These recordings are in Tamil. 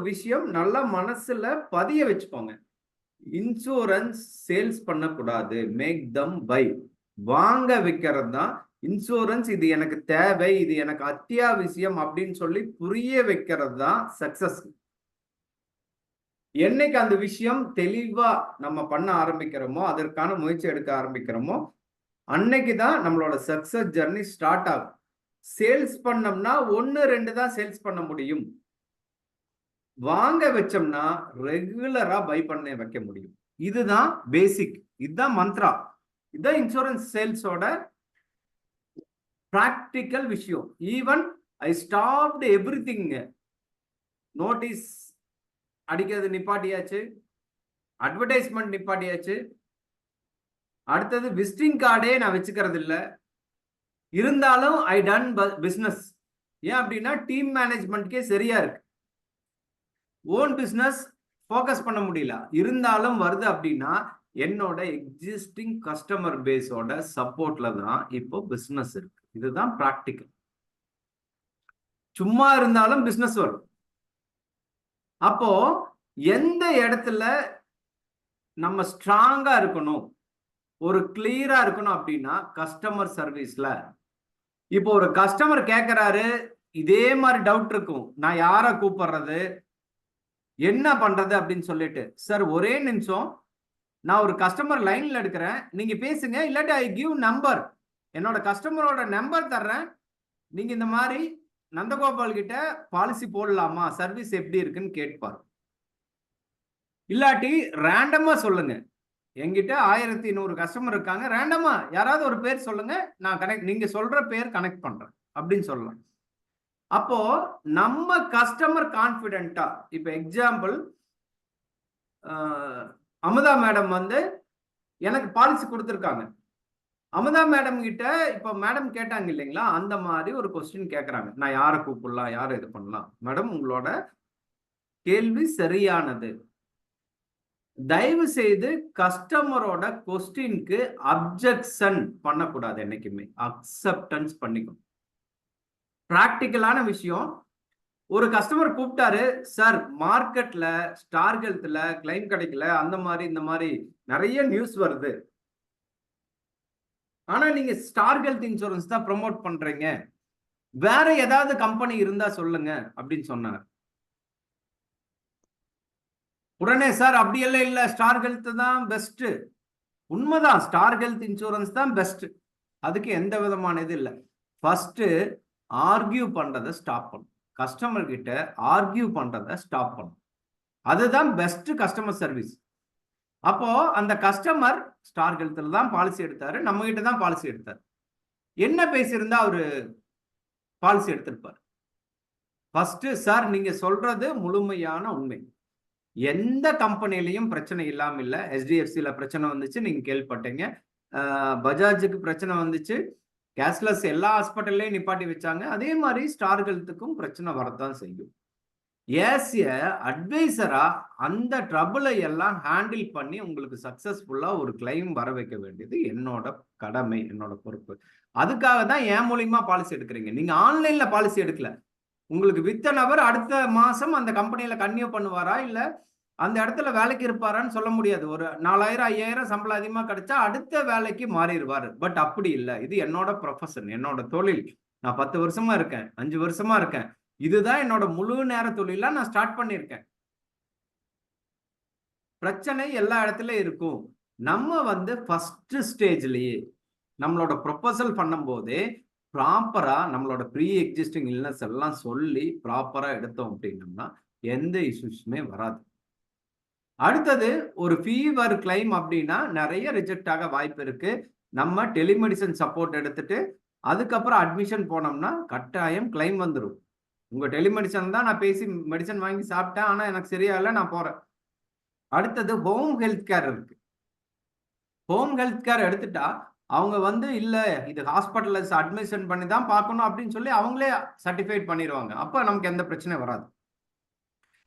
விஷயம் நல்லா மனசுல பதிய வச்சுக்கோங்க. இன்சூரன்ஸ் சேல்ஸ் பண்ணக்கூடாது. Make them buy. வாங்க வைக்கிறது தான் இன்சூரன்ஸ். இது எனக்கு தேவை, இது எனக்கு அத்தியாவசியம் அப்படின்னு சொல்லி புரிய வைக்கிறது தான் சக்சஸ். என்னைக்கு அந்த விஷயம் தெளிவா நம்ம பண்ண ஆரம்பிக்கிறோமோ, அதற்கான முயற்சி எடுக்க ஆரம்பிக்கிறோமோ, அன்னைக்கு தான் நம்மளோட சக்சஸ் ஜர்னி ஸ்டார்ட் ஆகும். சேல்ஸ் பண்ணோம்னா 1, 2 தான் சேல்ஸ் பண்ண முடியும். வாங்க வச்சோம்னா ரெகுலரா பை பண்ண வைக்க முடியும். இதுதான் பேசிக். இதுதான் மந்த்ரா. இதுதான் இன்சூரன்ஸ் சேல்ஸோட பிராக்டிக்கல் விஷயம். Even I stopped everything. Notice அடிக்கிறது நிப்பாட்டியாச்சு, அட்வர்டைஸ்மெண்ட் நிப்பாட்டியாச்சு. அடுத்தது விசிட்டிங் கார்டே நான் வச்சுக்கிறது இல்ல. இருந்தாலும் ஐ டன் பிசினஸ். ஏன் அப்படின்னா டீம் மேனேஜ்மெண்ட்கே சரியா இருக்கு. ஓன் பிசினஸ் ஃபோக்கஸ் பண்ண முடியல. இருந்தாலும் வருது அப்படின்னா என்னோட எக்ஸிஸ்டிங் கஸ்டமர் பேஸோட சப்போர்ட்ல தான் இப்போ பிசினஸ் இருக்கு. இதுதான் பிராக்டிக்கல். சும்மா இருந்தாலும் பிசினஸ் வரும். அப்போ எந்த இடத்துல நம்ம ஸ்ட்ராங்கா இருக்கணும், ஒரு கிளியரா இருக்கணும் அப்படின்னா கஸ்டமர் சர்வீஸ்ல. இப்போ ஒரு கஸ்டமர் கேட்கிறாரு, இதே மாதிரி டவுட் இருக்கும். நான் யாரை கூப்பிடுறது, என்ன பண்றது அப்படின்னு சொல்லிட்டு, சார் ஒரே நிமிஷம் நான் ஒரு கஸ்டமர் லைன்ல எடுக்கிறேன், நீங்க பேசுங்க. இல்லாட்டி ஐ கிவ் நம்பர், என்னோட கஸ்டமரோட நம்பர் தர்றேன். நீங்க இந்த மாதிரி நந்தகோபால் கிட்ட பாலிசி போடலாமா, சர்வீஸ் எப்படி இருக்குன்னு கேட்பார். இல்லாட்டி ரேண்டமா சொல்லுங்க, என்கிட்ட 1100 கஸ்டமர் இருக்காங்க, ரேண்டமா யாராவது ஒரு பேர் சொல்லுங்க, நான் கனெக்ட், நீங்க சொல்ற பேர் கனெக்ட் பண்றேன் அப்படின்னு சொல்லலாம். அப்போ நம்ம கஸ்டமர் கான்பிடென்ட்டா, இப்ப எக்ஸாம்பிள் அமுதா மேடம் வந்து எனக்கு பாலிசி கொடுத்துருக்காங்க. அமுதா மேடம் கிட்ட இப்ப மேடம் கேட்டாங்க இல்லைங்களா, அந்த மாதிரி ஒரு கொஸ்டின் கேட்கறாங்க. நான் யாரை கூப்பிடலாம், யாரை இது பண்ணலாம். மேடம் உங்களோட கேள்வி சரியானது. தயவு செய்து கஸ்டமரோட கொஸ்டினுக்கு அப்ஜெக்ஷன் பண்ணக்கூடாது. என்னைக்குமே அக்செப்டன்ஸ் பண்ணிக்கணும். பிராக்டிக்கலான விஷயம். ஒரு கஸ்டமர் கூப்பிட்டாரு, சார் மார்க்கெட்ல ஸ்டார் ஹெல்த்ல கிளைம் கிடைக்கல, அந்த மாதிரி இந்த மாதிரி நிறைய நியூஸ் வருது. ஆனா நீங்க ஸ்டார் ஹெல்த் இன்சூரன்ஸ் தான் ப்ரோமோட் பண்றீங்க, வேற ஏதாவது கம்பெனி இருந்தா சொல்லுங்க அப்படின்னு சொன்னார். உடனே சார் அப்படியெல்லாம் இல்ல, ஸ்டார் ஹெல்த் தான் பெஸ்ட். உண்மைதான், ஸ்டார் ஹெல்த் இன்சூரன்ஸ் தான் பெஸ்ட். அதுக்கு எந்த விதமான இது இல்லை. ஃபர்ஸ்ட் ஆர்கியூ பண்றதை ஸ்டாப் பண்ணும். கஸ்டமர் கிட்ட ஆர்கியூ பண்றதை ஸ்டாப் பண்ணும். அதுதான் பெஸ்ட் கஸ்டமர் சர்வீஸ். அப்போ அந்த கஸ்டமர் ஸ்டார் ஹெல்த்ல தான் பாலிசி எடுத்தாரு, நம்ம கிட்ட தான் பாலிசி எடுத்தாரு. என்ன பேசியிருந்தா அவரு பாலிசி எடுத்திருப்பார்? ஃபர்ஸ்ட், சார் நீங்க சொல்றது முழுமையான உண்மை. எந்த கம்பெனிலையும் பிரச்சனை இல்லாம இல்ல. HDFCல பிரச்சனை வந்துச்சு, நீங்க கேள்விப்பட்டீங்க. பஜாஜுக்கு பிரச்சனை வந்துச்சு, கேஷ்லெஸ் எல்லா ஹாஸ்பிட்டல்லையும் நிப்பாட்டி வச்சாங்க. அதே மாதிரி ஸ்டார் ஹெல்த்துக்கும் பிரச்சனை வரத்தான் செய்யும். ஏஸ் எ அட்வைசரா அந்த ட்ரபிளை எல்லாம் ஹேண்டில் பண்ணி உங்களுக்கு சக்சஸ்ஃபுல்லா ஒரு கிளைம் வர வைக்க வேண்டியது என்னோட கடமை, என்னோட பொறுப்பு. அதுக்காக தான் என் மூலியமா பாலிசி எடுக்கிறீங்க. நீங்க ஆன்லைன்ல பாலிசி எடுக்கல. உங்களுக்கு வித்த நபர் அடுத்த மாசம் அந்த கம்பெனியில கன்டினியூ பண்ணுவாரா, இல்ல அந்த இடத்துல வேலைக்கு இருப்பாரான்னு சொல்ல முடியாது. ஒரு 4000 5000 சம்பளம் அதிகமா கிடைச்சா அடுத்த வேலைக்கு மாறிடுவாரு. பட் அப்படி இல்லை. இது என்னோட ப்ரொஃபஷன், என்னோட தொழில். நான் 10 வருஷமா இருக்கேன், 5 வருஷமா இருக்கேன். இதுதான் என்னோட முழு நேர தொழிலா நான் ஸ்டார்ட் பண்ணியிருக்கேன். பிரச்சனை எல்லா இடத்துலயும் இருக்கும். நம்ம வந்து ஃபர்ஸ்ட் ஸ்டேஜ்லயே நம்மளோட ப்ரொபோசல் பண்ணும் போதே ப்ராப்பரா நம்மளோட ப்ரீ எக்ஸிஸ்டிங் இல்னஸ் எல்லாம் சொல்லி ப்ராப்பரா எடுத்தோம் அப்படின்னம்னா எந்த இஷ்யூஸுமே வராது. அடுத்தது ஒரு ஃபீவர் கிளைம் அப்படின்னா நிறைய ரிஜெக்ட் ஆக வாய்ப்பு இருக்கு. நம்ம டெலிமெடிசன் சப்போர்ட் எடுத்துட்டு அதுக்கப்புறம் அட்மிஷன் போனோம்னா கட்டாயம் கிளைம் வந்துடும். உங்க டெலிமெடிசன் தான் நான் பேசி மெடிசன் வாங்கி சாப்பிட்டேன், ஆனா எனக்கு சரியா இல்லை, நான் போறேன். அடுத்தது ஹோம் ஹெல்த் கேர் இருக்கு. ஹோம் ஹெல்த் கேர் எடுத்துட்டா அவங்க வந்து இல்ல இது ஹாஸ்பிட்டல்ல அட்மிஷன் பண்ணி தான் பார்க்கணும் அப்படின்னு சொல்லி அவங்களே சர்டிஃபைட் பண்ணிடுவாங்க. அப்ப நமக்கு எந்த பிரச்சனையும் வராது.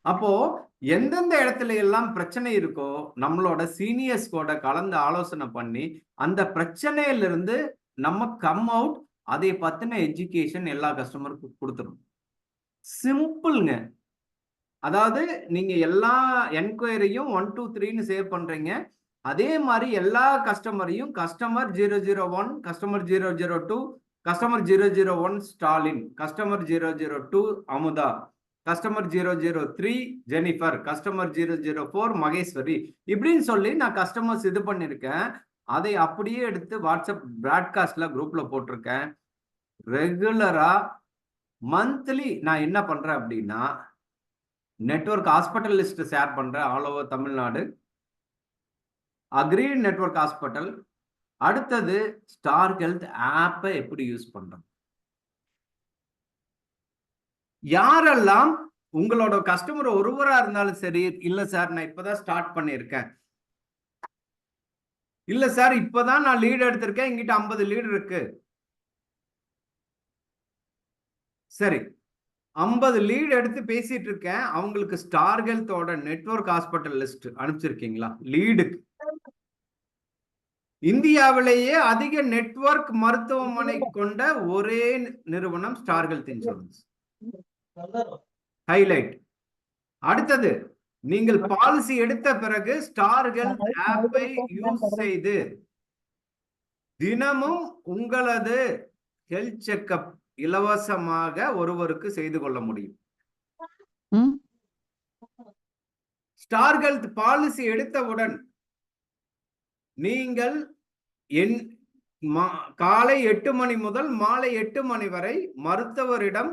அப்போ எந்தெந்த இடத்துல எல்லாம் பிரச்சனை இருக்கோ நம்மளோட சீனியர்ஸ் கூட கலந்து ஆலோசனை பண்ணி அந்த பிரச்சனையிலிருந்து நம்ம கம் அவுட், அதை பத்தின எஜுகேஷன் எல்லா கஸ்டமருக்கும் கொடுத்துரும். சிம்பிள்ங்க. அதாவது நீங்க எல்லா என்கொயரியும் 1 2 3ன்னு சேவ் பண்றீங்க. அதே மாதிரி எல்லா கஸ்டமரையும் customer 001, customer 002, customer 001 Stalin, customer 002 Amutha, customer 003 Jennifer, customer 004 Maheswari, இப்படின்னு சொல்லி நான் கஸ்டமர்ஸ் இது பண்ணிருக்கேன். அதை அப்படியே எடுத்து வாட்ஸ்அப் பிராட்காஸ்ட்ல குரூப்ல போட்டிருக்கேன். ரெகுலரா மந்த்லி நான் என்ன பண்றேன் அப்படின்னா, நெட்வொர்க் ஹாஸ்பிட்டல் லிஸ்ட் ஷேர் பண்றேன் all over Tamil Nadu. Agreed network hospital. அடுத்தது ஸ்டார் ஹெல்த் ஆப்பை எப்படி யூஸ் பண்றோம். யாரெல்லாம் உங்களோட கஸ்டமர் ஒருவரா இருந்தாலும் சரி, இல்ல சார் நான் இப்பதான் ஸ்டார்ட் பண்ணிருக்கேன், இல்ல சார் இப்பதான் நான் லீட் எடுத்திருக்கேன், என்கிட்ட 50 லீட் இருக்கு, சரி 50 லீட் எடுத்து பேசிட்டு இருக்கேன், அவங்களுக்கு ஸ்டார் ஹெல்த்தோட நெட்வொர்க் ஹாஸ்பிட்டல் லிஸ்ட் அனுப்பிச்சிருக்கீங்களா? லீடுக்கு இந்தியாவிலேயே அதிக நெட்வொர்க் மருத்துவமனை கொண்ட ஒரே நிறுவனம் ஸ்டார் ஹெல்த் இன்சூரன்ஸ். ஹைலைட். அடுத்தது, நீங்கள் பாலிசி எடுத்த பிறகு ஸ்டார் ஹெல்த் ஆப்பை யூஸ் செய்து தினமும் உங்களது ஹெல்த் செக்அப் இலவசமாக ஒருவருக்கு செய்து கொள்ள முடியும். ஸ்டார் ஹெல்த் பாலிசி எடுத்தவுடன் நீங்கள் காலை 8 மணி முதல் மாலை 8 மணி வரை மருத்துவரிடம்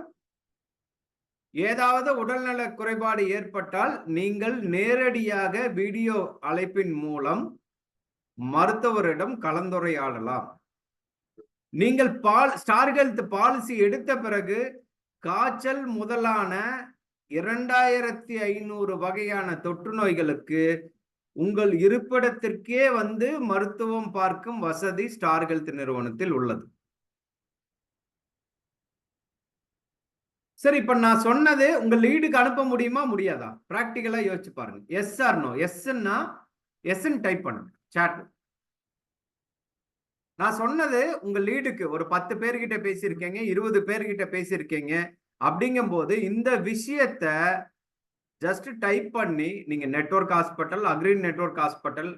ஏதாவது உடல்நல குறைபாடு ஏற்பட்டால் நீங்கள் நேரடியாக வீடியோ அழைப்பின் மூலம் மருத்துவரிடம் கலந்துரையாடலாம். நீங்கள் ஸ்டார் ஹெல்த் பாலிசி எடுத்த பிறகு காய்ச்சல் முதலான 2500 வகையான தொற்று நோய்களுக்கு உங்கள் இருப்பிடத்திற்கே வந்து மருத்துவம் பார்க்கும் வசதி ஸ்டார் ஹெல்த் நிறுவனத்தில் உள்ளது. சரி, இப்ப நான் சொன்னது உங்க லீடுக்கு அனுப்ப முடியுமா முடியாதா? பிராக்டிகலா யோசிச்சு பாருங்க. S or no. எஸ்ன்னா எஸ்ன்னு டைப் பண்ணுங்க சாட். நான் சொன்னது உங்க லீடுக்கு ஒரு 10 பேர்கிட்ட பேசியிருக்கீங்க, 20 பேர்கிட்ட பேசியிருக்கீங்க. அப்படிங்கும் போது இந்த விஷயத்த ஜஸ்ட் டைப் பண்ணி நீங்க network hospital, agreed network hospital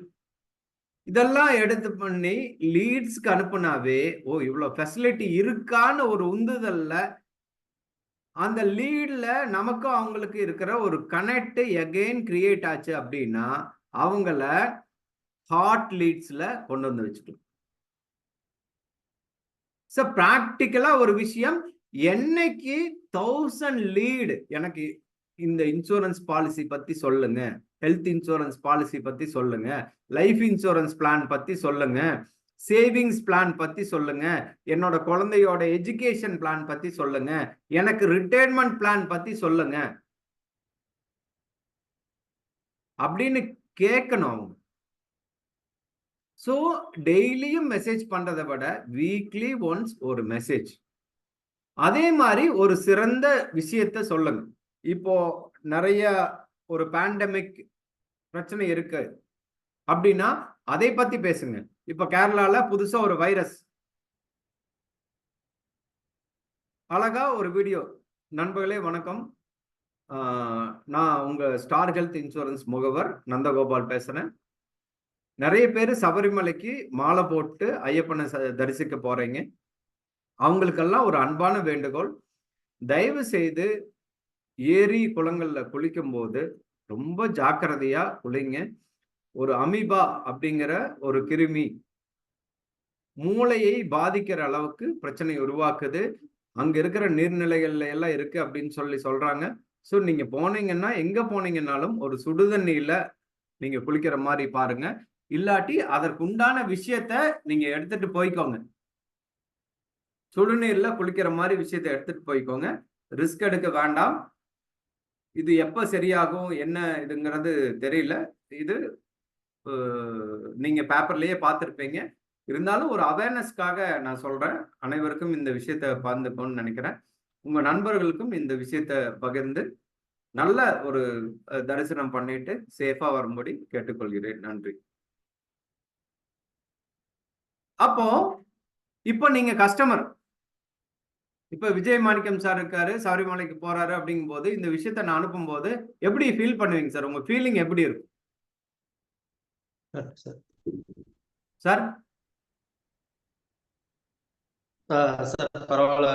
இதெல்லாம் எடுத்து பண்ணி லீட்ஸ்க்கு அனுப்புனாவே, ஓ இவ்வளவு ஃபெசிலிட்டி இருக்கான்னு ஒரு உந்துதல்ல அந்த லீட்ல நமக்கும் அவங்களுக்கு இருக்கிற ஒரு கனெக்ட் எகைன் கிரியேட் ஆச்சு அப்படின்னா அவங்கள ஹாட் லீட்ஸ்ல கொண்டு வந்து வச்சுக்கலாம். சோ பிராக்டிக்கலா ஒரு விஷயம், என்னைக்கு 1000 லீடு எனக்கு இந்த இன்சூரன்ஸ் பாலிசி பத்தி சொல்லுங்க, ஹெல்த் இன்சூரன்ஸ் பாலிசி பத்தி சொல்லுங்க, லைஃப் இன்சூரன்ஸ் பிளான் பத்தி சொல்லுங்க, சேவிங்ஸ் பிளான் பத்தி சொல்லுங்க, என்னோட குழந்தையோட எஜுகேஷன் பிளான் பத்தி சொல்லுங்க, எனக்கு ரிட்டையர்மெண்ட் பிளான் பத்தி சொல்லுங்க அப்படின்னு கேட்கணும் அவங்க. சோ டெய்லியும் மெசேஜ் பண்றதை விட வீக்லி ஒன்ஸ் ஒரு மெசேஜ். அதே மாதிரி ஒரு சிறந்த விஷயத்த சொல்லுங்க. இப்போ நிறைய ஒரு பேண்டமிக் பிரச்சனை இருக்கு அப்படின்னா அதை பத்தி பேசுங்க. இப்ப கேரளால புதுசா ஒரு வைரஸ், அழகா ஒரு வீடியோ. நண்பர்களே வணக்கம், நான் உங்க ஸ்டார் ஹெல்த் இன்சூரன்ஸ் முகவர் நந்தகோபால் பேசுறேன். நிறைய பேர் சபரிமலைக்கு மாலை போட்டு ஐயப்பனை தரிசிக்க போறீங்க. அவங்களுக்கெல்லாம் ஒரு அன்பான வேண்டுகோள், தயவு செய்து ஏரி குளங்கள்ல குளிக்கும் போது ரொம்ப ஜாக்கிரதையா குளிங்க. ஒரு அமீபா அப்படிங்கிற ஒரு கிருமி மூளையை பாதிக்கிற அளவுக்கு பிரச்சனை உருவாக்குது. அங்க இருக்கிற நீர்நிலைகள்ல எல்லாம் இருக்கு அப்படின்னு சொல்றாங்க. சோ நீங்க போனீங்கன்னா, எங்க போனீங்கன்னாலும் ஒரு சுடுதண்ணியில நீங்க குளிக்கிற மாதிரி பாருங்க. இல்லாட்டி அதற்கு உண்டான விஷயத்த நீங்க எடுத்துட்டு போய்க்கோங்க. சுடுநீர்ல குளிக்கிற மாதிரி விஷயத்த எடுத்துட்டு போய்க்கோங்க. ரிஸ்க் எடுக்க வேண்டாம். இது எப்ப சரியாகும் என்ன இதுங்கிறது தெரியல. இது நீங்க பேப்பர்லயே பார்த்திருப்பீங்க. இருந்தாலும் ஒரு அவேர்னஸ்க்காக நான் சொல்றேன். அனைவருக்கும் இந்த விஷயத்த பகிர்ந்துக்கணும்னு நினைக்கிறேன். உங்க நண்பர்களுக்கும் இந்த விஷயத்த பகிர்ந்து நல்ல ஒரு தரிசனம் பண்ணிட்டு சேஃபா வரும்படி கேட்டுக்கொள்கிறேன். நன்றி. அப்போ இப்ப நீங்க கஸ்டமர், இப்ப விஜய் மாணிக்கம் சார் இருக்காரு, சபரிமலைக்கு போறாரு அப்படிங்கும்போது இந்த விஷயத்த நான் அனுப்பும்போது எப்படி ஃபீல் பண்ணுவீங்க சார்? உங்க ஃபீலிங் எப்படி இருக்கும் சார்? சார் பரவாயில்ல,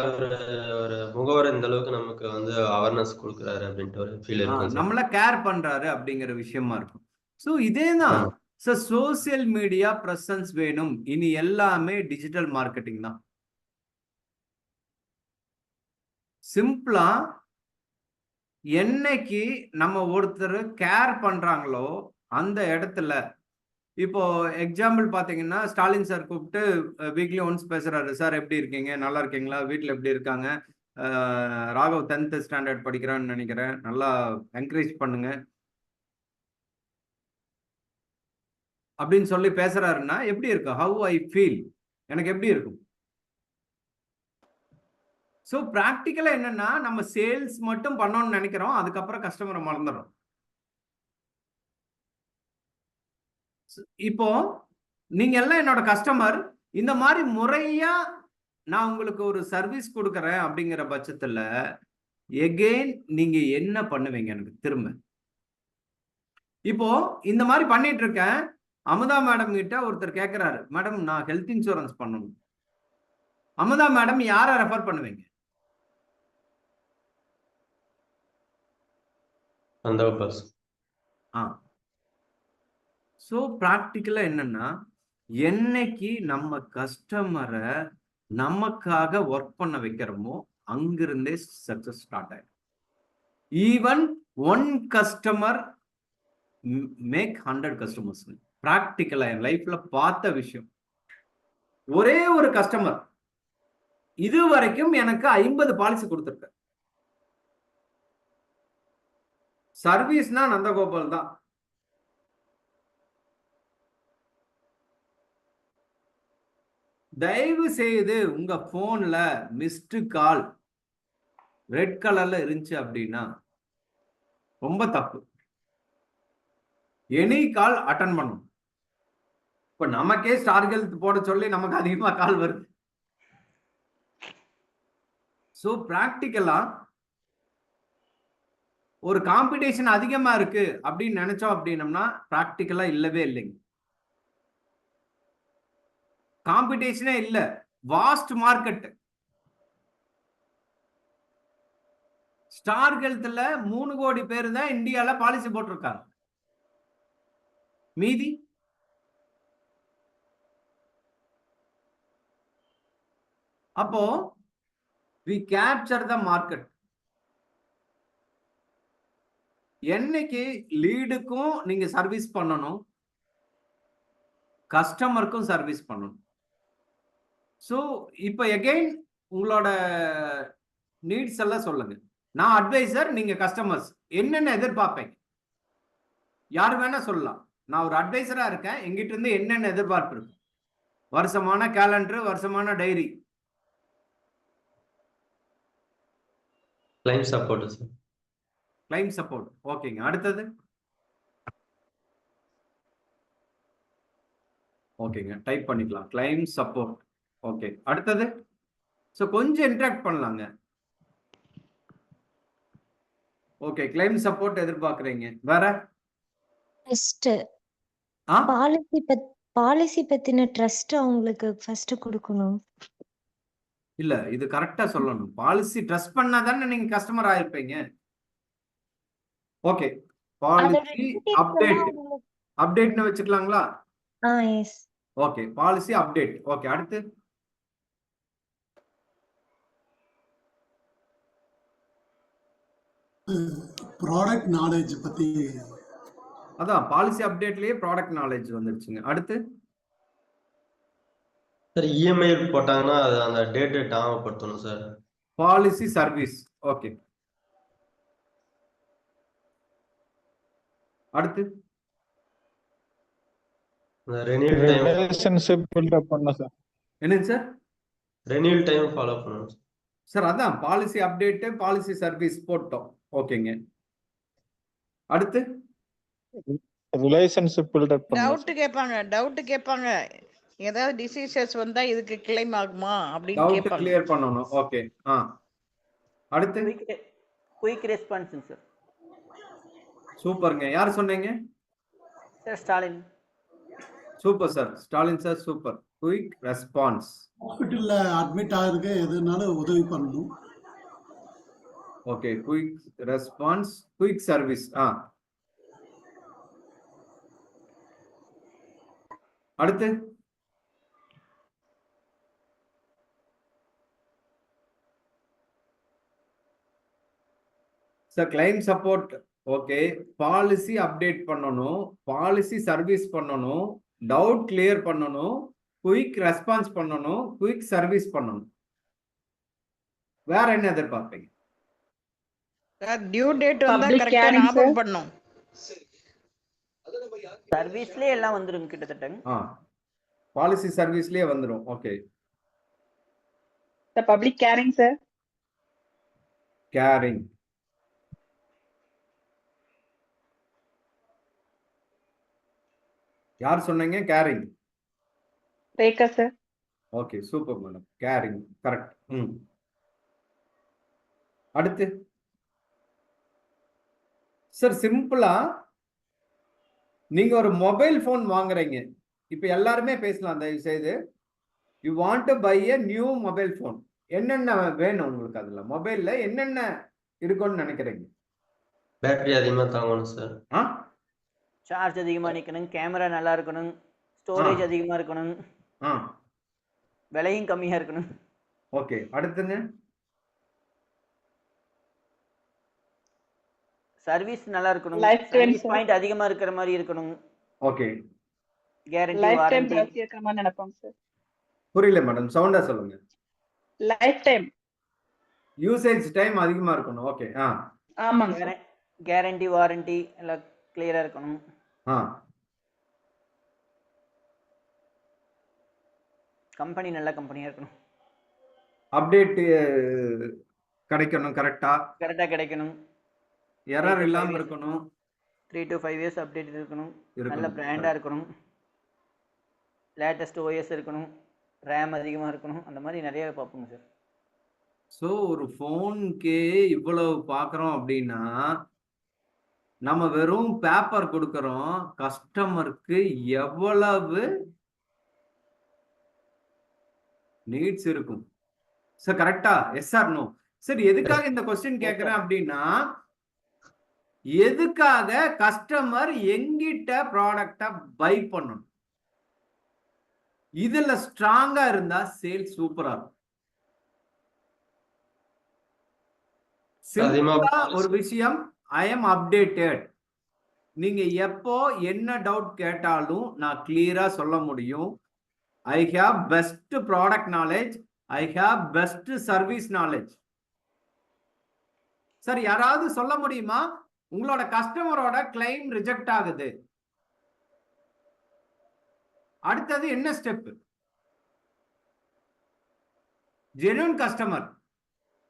ஒரு முகவர் இந்த அளவுக்கு நமக்கு வந்து அவேர்னஸ் கொடுக்குறாரு அப்படின்ட்டு ஒரு ஃபீல் இருக்கும் சார். நம்மள கேர் பண்றாரு அப்படிங்கிற விஷயமா இருக்கும். ஸோ இதேதான் சார், சோசியல் மீடியா பிரசன்ஸ் வேணும். இனி எல்லாமே டிஜிட்டல் மார்க்கெட்டிங் தான். சிம்பிளா என்னைக்கு நம்ம ஒருத்தர் கேர் பண்றாங்களோ அந்த இடத்துல, இப்போ எக்ஸாம்பிள் பாத்தீங்கன்னா ஸ்டாலின் சார் கூப்பிட்டு வீக்லி ஒன்ஸ் பேசுறாரு. சார் எப்படி இருக்கீங்க, நல்லா இருக்கீங்களா, வீட்டில் எப்படி இருக்காங்க, ராகவ் 10th ஸ்டாண்டர்ட் படிக்கிறான்னு நினைக்கிறேன், நல்லா என்கரேஜ் பண்ணுங்க அப்படின்னு சொல்லி பேசுறாருன்னா எப்படி இருக்கும்? ஹவ் ஐ ஃபீல், எனக்கு எப்படி இருக்கும்? ஸோ ப்ராக்டிக்கலா என்னன்னா, நம்ம சேல்ஸ் மட்டும் பண்ணணும்னு நினைக்கிறோம், அதுக்கப்புறம் கஸ்டமரை மறந்துடுறோம். இப்போ நீங்க எல்லாம் என்னோட கஸ்டமர், இந்த மாதிரி முறையா நான் உங்களுக்கு ஒரு சர்வீஸ் கொடுக்கறேன் அப்படிங்கிற பட்சத்துல எகெயின் நீங்க என்ன பண்ணுவீங்க எனக்கு திரும்ப? இப்போ இந்த மாதிரி பண்ணிட்டு இருக்கேன், அமுதா மேடம் கிட்ட ஒருத்தர் கேட்கிறாரு, மேடம் நான் ஹெல்த் இன்சூரன்ஸ் பண்ணணும். அமுதா மேடம் யாரை ரெஃபர் பண்ணுவீங்க? ஸோ ப்ராக்டிக்கலா என்னன்னா, என்னைக்கு நம்ம கஸ்டமரை நமக்காக ஒர்க் பண்ண வைக்கிறோமோ அங்கிருந்தே சக்சஸ் ஸ்டார்ட் ஆயிடும். Even one customer make 100 customers. ப்ராக்டிக்கலா என் லைஃப்ல பார்த்த விஷயம். ஒரே ஒரு கஸ்டமர் இது வரைக்கும் எனக்கு 50 பாலிசி கொடுத்திருக்க. சர்வீஸ்னா நந்தகோபால் தான். தயவு செய்து உங்க போன்ல மிஸ்டு கால் ரெட் கலர்ல இருந்துச்சு அப்படின்னா ரொம்ப தப்பு. எனி கால் அட்டன் பண்ணணும். இப்ப நமக்கே ஸ்டார் ஹெல்த் போட சொல்லி நமக்கு அதிகமா கால் வருது. சோ பிராக்டிக்கலா ஒரு காம்படிஷன் அதிகமா இருக்கு அப்படின்னு நினைச்சோம் அப்படின்னம்னா பிராக்டிக்கலா இல்லவே இல்லைங்க. காம்படிஷனே இல்ல, வாஸ்ட் மார்க்கெட். ஸ்டார் ஹெல்த்ல 3 கோடி பேர் தான் இந்தியால பாலிசி போட்டிருக்காங்க. மீதி அப்போ we capture the market. என்னைக்கு லீடுக்கும் நீங்க சர்வீஸ் பண்ணணும், கஸ்டமருக்கும் சர்வீஸ் பண்ணணும். சோ இப்போ எகைன் உங்களோட நீட்ஸ் எல்லாம் சொல்லுங்க. நான் அட்வைசர், நீங்க கஸ்டமர்ஸ், என்னென்ன எதிர்பார்ப்பீங்க? யார் வேணா சொல்லலாம். நான் ஒரு அட்வைசரா இருக்கேன், எங்கிட்ட இருந்து என்னென்ன எதிர்பார்ப்பு இருக்கு? வருஷமான கேலண்டர், வருஷமான diary. Claim support sir. Claim support, ஓகேங்க. அடுத்தது ஓகேங்க, டைப் பண்ணிக்கலாம். Claim support, okay. அடுத்தது சோ கொஞ்சம் இன்டராக்ட் பண்ணலாங்க. ஓகே, கிளைம் சப்போர்ட் எதிர்பார்க்கறீங்க. வேற ட்ரஸ்ட் பாலிசி பத்தின ட்ரஸ்ட் அவங்களுக்கு ஃபர்ஸ்ட் கொடுக்கணும். இல்ல, இது கரெக்டா சொல்லணும். பாலிசி ட்ரஸ்ட் பண்ணா தானே நீங்க கஸ்டமர் ஆயிருப்பீங்க. ஓகே, பாலிசி அப்டேட், அப்டேட்னு வச்சுக்கலாங்களா? Yes. Okay, policy update. Okay, அடுத்து ப்ராடக்ட் நாலேஜ் பத்தி. அதான் பாலிசி அப்டேட்லயே ப்ராடக்ட் நாலேஜ் வந்துருச்சுங்க. அடுத்து சார் இஎம்ஐ போட்டாங்கன்னா அது அந்த டேட் ஞாபகப்படுத்தணும் சார். Policy service, okay. அடுத்து ரிலேஷன்ஷிப் பில்ட் அப் பண்ணனும் சார். என்னங்க சார்? ரெனியூவல் டைம் ஃபாலோ பண்ணனும் சார். அதான் பாலிசி அப்டேட், பாலிசி சர்வீஸ் போட்டோம், ஓகேங்க. அடுத்து ரிலேஷன்ஷிப் பில்ட் அப் பண்ணனும். டவுட் கேட்பாங்க ஏதாவது டிசீசஸ் வந்தா இதுக்கு கிளைம் ஆகுமா அப்படின்னு டவுட் கேட்பாங்க. கிளியர் பண்ணணும். ஓகே. அடுத்து குயிக் ரெஸ்பான்ஸ் சார். சூப்பருங்க. யார் சொன்னீங்க? Sir Stalin. Super sir. Stalin sir super. Quick response. ஹாஸ்பிட்டல்ல அட்மிட் ஆகிறதுக்கு எதுனாலும் உதவி பண்ணணும். Okay. Quick response, quick service. அடுத்து sir claim support. Okay. Policy update பண்ணணும், பாலிசி சர்வீஸ் பண்ணணும், டவுட் கிளியர் பண்ணணும், குயிக் ரெஸ்பான்ஸ் பண்ணணும், குயிக் சர்வீஸ் பண்ணணும். வேற என்ன எதிர்பார்ப்பீங்க? டியூ டேட் வந்தா Public கரெக்டா caring, ஞாபகம் sir. பண்ணும். சர்வீஸ்லயே எல்லாம் வந்துரும் கிட்டத்தட்ட. பாலிசி சர்வீஸ்லயே வந்துடும். Okay. The public caring, sir. Caring. யார் சொன்னீங்க? Caring. Rekha, sir. Okay. Super madam. Caring correct. அடுத்து சார் சிம்பிளா நீங்க ஒரு மொபைல் போன் வாங்குறீங்க. இப்ப எல்லாருமே பேசலாம் தயவு செய்து. You want to buy a new mobile phone. என்னென்ன வேணும் உங்களுக்கு? அதுல மொபைல்ல என்னென்ன இருக்கும்னு நினைக்கிறீங்க? பேட்டரி அதிகமா தாங்கணும் சார். சார்ஜ் அதிகமா நிக்கணும், கேமரா நல்லா இருக்கணும், ஸ்டோரேஜ் அதிகமா இருக்கணும், விலையும் கம்மியா இருக்கணும். ஓகே. அடுத்துங்க சர்வீஸ் நல்லா இருக்கணும், Lifetime, சர்வீஸ் sir. பாயிண்ட் அதிகமா இருக்கிற மாதிரி இருக்கணும், ஓகே. Guarantee Lifetime warranty. ஜாஸ்தி இருக்கிற மாதிரி நினைப்பாங்க சார். புரியல மேடம், சவுண்டா சொல்லுங்க. Lifetime. யூசேஜ் டைம் அதிகமா இருக்கணும். ஓகே. ஆமாங்க சார். கேரண்டி வாரண்டி எல்லாம் கிளியரா இருக்கணும். கம்பெனி நல்ல கம்பெனியா இருக்கணும். அப்டேட் கிடைக்கணும் கரெக்டா கிடைக்கணும். எரர் இல்லாம இருக்கணும். 3 to 5 years அப்டேட் இருக்கணும். நல்ல இருக்கணும். பிராண்டா இருக்கணும். லேட்டஸ்ட் OS இருக்கணும். RAM அதிகமா இருக்கணும். அந்த மாதிரி நிறைய பார்ப்போங்க சார். ஸோ ஒரு ஃபோனுக்கே இவ்வளவு பார்க்குறோம் அப்படின்னா நம்ம வெறும் பேப்பர் கொடுக்குறோம். கஸ்டமருக்கு எவ்வளவு நீட்ஸ் இருக்கும் சார்? கரெக்டா? Yes or no? சரி, எதுக்காக இந்த கொஸ்டின் கேட்குறேன் அப்படின்னா, எதுக்காக கஸ்டமர் எங்கிட்ட ப்ராடக்டை பை பண்ணணும்? இதுல ஸ்ட்ராங்கா இருந்தா சேல்ஸ் சூப்பரா இருக்கும். சிம்பிளா ஒரு விஷயம், ஐ எம் அப்டேட்டட். நீங்க எப்போ என்ன டவுட் கேட்டாலும் நான் கிளியரா சொல்ல முடியும். I have best product knowledge, I have best service knowledge. Sir யாராவது சொல்ல முடியுமா உங்களோட கஸ்டமரோட கிளைம் ரிஜெக்ட் ஆகுது, அடுத்தது என்ன step? Genuine customer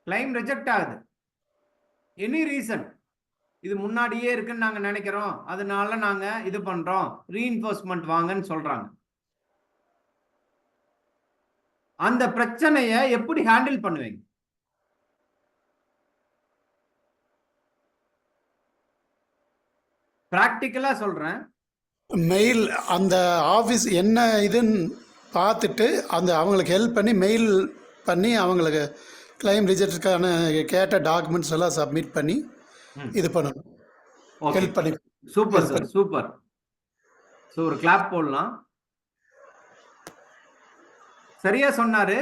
claim reject ஆகுது, எனி ரீசன், இது முன்னாடியே இருக்குன்னு நாங்க நினைக்கிறோம், அதனால நாங்க இது பண்றோம், ரீஇன்ஃபோர்ஸ்மெண்ட் வாங்கன்னு சொல்றாங்க. அந்த பிரச்சனைய எப்படி ஹேண்டில் பண்ணுவீங்க? பிராக்டிக்கலா சொல்றேன். மெயில் அந்த ஆஃபீஸ் என்ன இதுன்னு பார்த்துட்டு அந்த அவங்களுக்கு ஹெல்ப் பண்ணி மெயில் பண்ணி அவங்களுக்கு கிளைம் ரிஜெக்டுக்கான கேட்ட டாக்குமெண்ட்ஸ் எல்லாம் சப்மிட் பண்ணி இது பண்ணணும். ஹெல்ப் பண்ணி. Super sir, super. ஸோ ஒரு கிளாப் போடலாம். சரியா சொன்னாரு.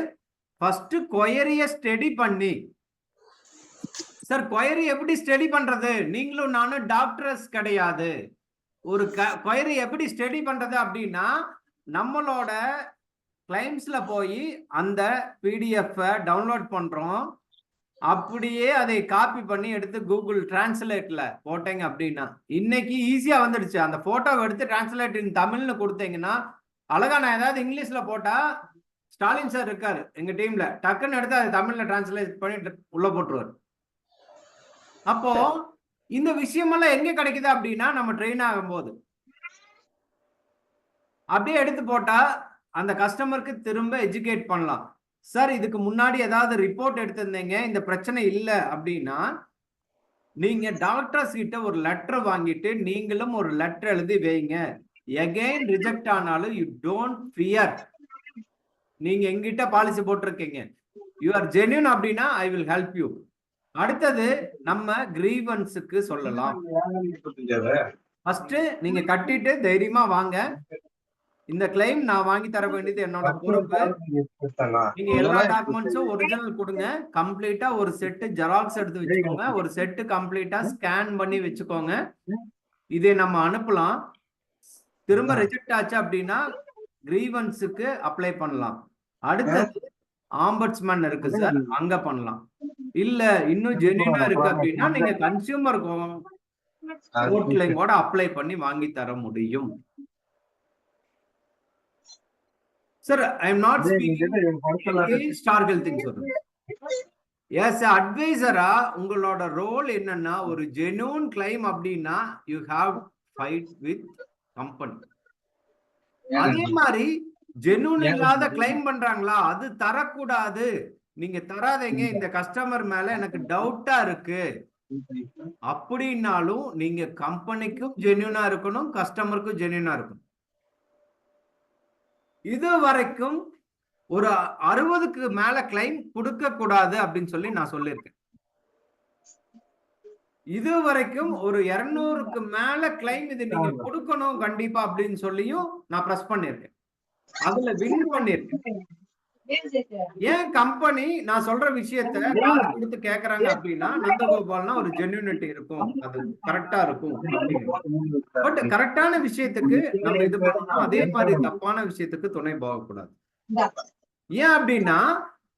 ஃபர்ஸ்ட் கொயரிய ஸ்டடி பண்ணி. சார் கொயரி எப்படி ஸ்டடி பண்றது? நீங்களும் நானும் டாக்டர்ஸ் கிடையாது. ஒரு கொயரி எப்படி ஸ்டடி பண்றது அப்படின்னா, நம்மளோட கிளைம்ஸ்ல போய் அந்த பிடிஎஃப் டவுன்லோட் பண்றோம், அப்படியே அதை காப்பி பண்ணி எடுத்து கூகுள் டிரான்ஸ்லேட்ல போட்டீங்க அப்படின்னா, இன்னைக்கு ஈஸியா வந்துடுச்சு. அந்த போட்டோவை எடுத்து டிரான்ஸ்லேட் இன் தமிழ்னு கொடுத்தீங்கன்னா, அழகா நான் ஏதாவது இங்கிலீஷ்ல போட்டா ஸ்டாலின் சார் இருக்காரு எங்க டீம்ல, டக்குன்னு எடுத்து அதை தமிழ்ல டிரான்ஸ்லேட் பண்ணி உள்ள போட்டுருவாரு. அப்போ இந்த விஷயமெல்லாம் எங்க கிடைக்குது அப்படின்னா, நம்ம ட்ரெயின் ஆகும்போது அப்படியே எடுத்து போட்டா அந்த கஸ்டமருக்கு திரும்ப எஜுகேட் பண்ணலாம். சார் இதுக்கு முன்னாடி ஏதாவது ரிப்போர்ட் எடுத்திருந்தீங்க, இந்த பிரச்சனை இல்லை அப்படின்னா நீங்க டாக்டர்ஸ் கிட்ட ஒரு லெட்டர் வாங்கிட்டு நீங்களும் ஒரு லெட்டர் எழுதி வைங்க. எகைன் ரிஜெக்ட் ஆனாலும் யூ டோன்ட் ஃபியர். நீங்க எங்கிட்ட பாலிசி போட்டிருக்கீங்க, யூ ஆர் ஜென்யூன் அப்படின்னா ஐ வில் ஹெல்ப் யூ. அடுத்தது நம்ம கிரீவன்ஸுக்கு சொல்லலாம். ஃபர்ஸ்ட் நீங்க கட்டிட்டு தைரியமா வாங்க. இந்த கிளைம் நான் வாங்கி தர வேண்டியது என்னோட பொறுப்பு. நீங்க எல்லா டாக்குமெண்ட்ஸும் ஒரிஜினல் கொடுங்க. கம்ப்ளீட்டா ஒரு செட்டு ஜெராக்ஸ் எடுத்து வச்சுக்கோங்க. ஒரு செட்டு கம்ப்ளீட்டா ஸ்கேன் பண்ணி வச்சுக்கோங்க. இதை நம்ம அனுப்பலாம். திரும்ப ரிஜெக்ட் ஆச்சு அப்படின்னா கிரீவன்ஸுக்கு அப்ளை பண்ணலாம். அடுத்தது ஆம்பட்ஸ்மேன் இருக்கு சார், அங்க பண்ணலாம். இல்ல இன்னும் ஜென்யூனா இருக்கு அப்படின்னா நீங்க கன்சியூமர் கோர்ட்ல அப்ளை பண்ணி வாங்கி தர முடியும். Sir, I am not speaking against Star Health Insurance. Yes, advisor உங்களோட ரோல் என்னன்னா ஒரு ஜெனூன் கிளைம் அப்படின்னா you have fight with company. அதே மாதிரி ஜெனூன் இல்லாத கிளைம் பண்றாங்களா, அது தரக்கூடாது, நீங்க தராதீங்க, இந்த கஸ்டமர் மேல எனக்கு டவுட்டா இருக்கு அப்படின்னாலும் நீங்க கம்பெனிக்கும் ஜென்யூனா இருக்கணும், கஸ்டமருக்கும் ஜென்யூனா இருக்கணும். இது வரைக்கும் ஒரு 60க்கு மேல கிளைம் கொடுக்க கூடாது அப்படின்னு சொல்லி நான் சொல்லியிருக்கேன். இது வரைக்கும் ஒரு 200க்கு மேல கிளைம் இது நீங்க கொடுக்கணும் கண்டிப்பா அப்படின்னு சொல்லியும் நான் பிரஸ் பண்ணிருக்கேன். அதுல வின் பண்ணிருக்கேன். ஏன் கம்பெனி நான் சொல்ற விஷயத்த காசு கொடுத்து கேக்குறாங்க அப்படின்னா நந்தகோபால்னா ஒரு ஜென்யூனிட்டி இருக்கும், அது கரெக்டா இருக்கும். பட் கரெக்டான விஷயத்துக்கு நம்ம இது பண்ணணும், அதே மாதிரி தப்பான விஷயத்துக்கு துணை போகக்கூடாது. ஏன் அப்படின்னா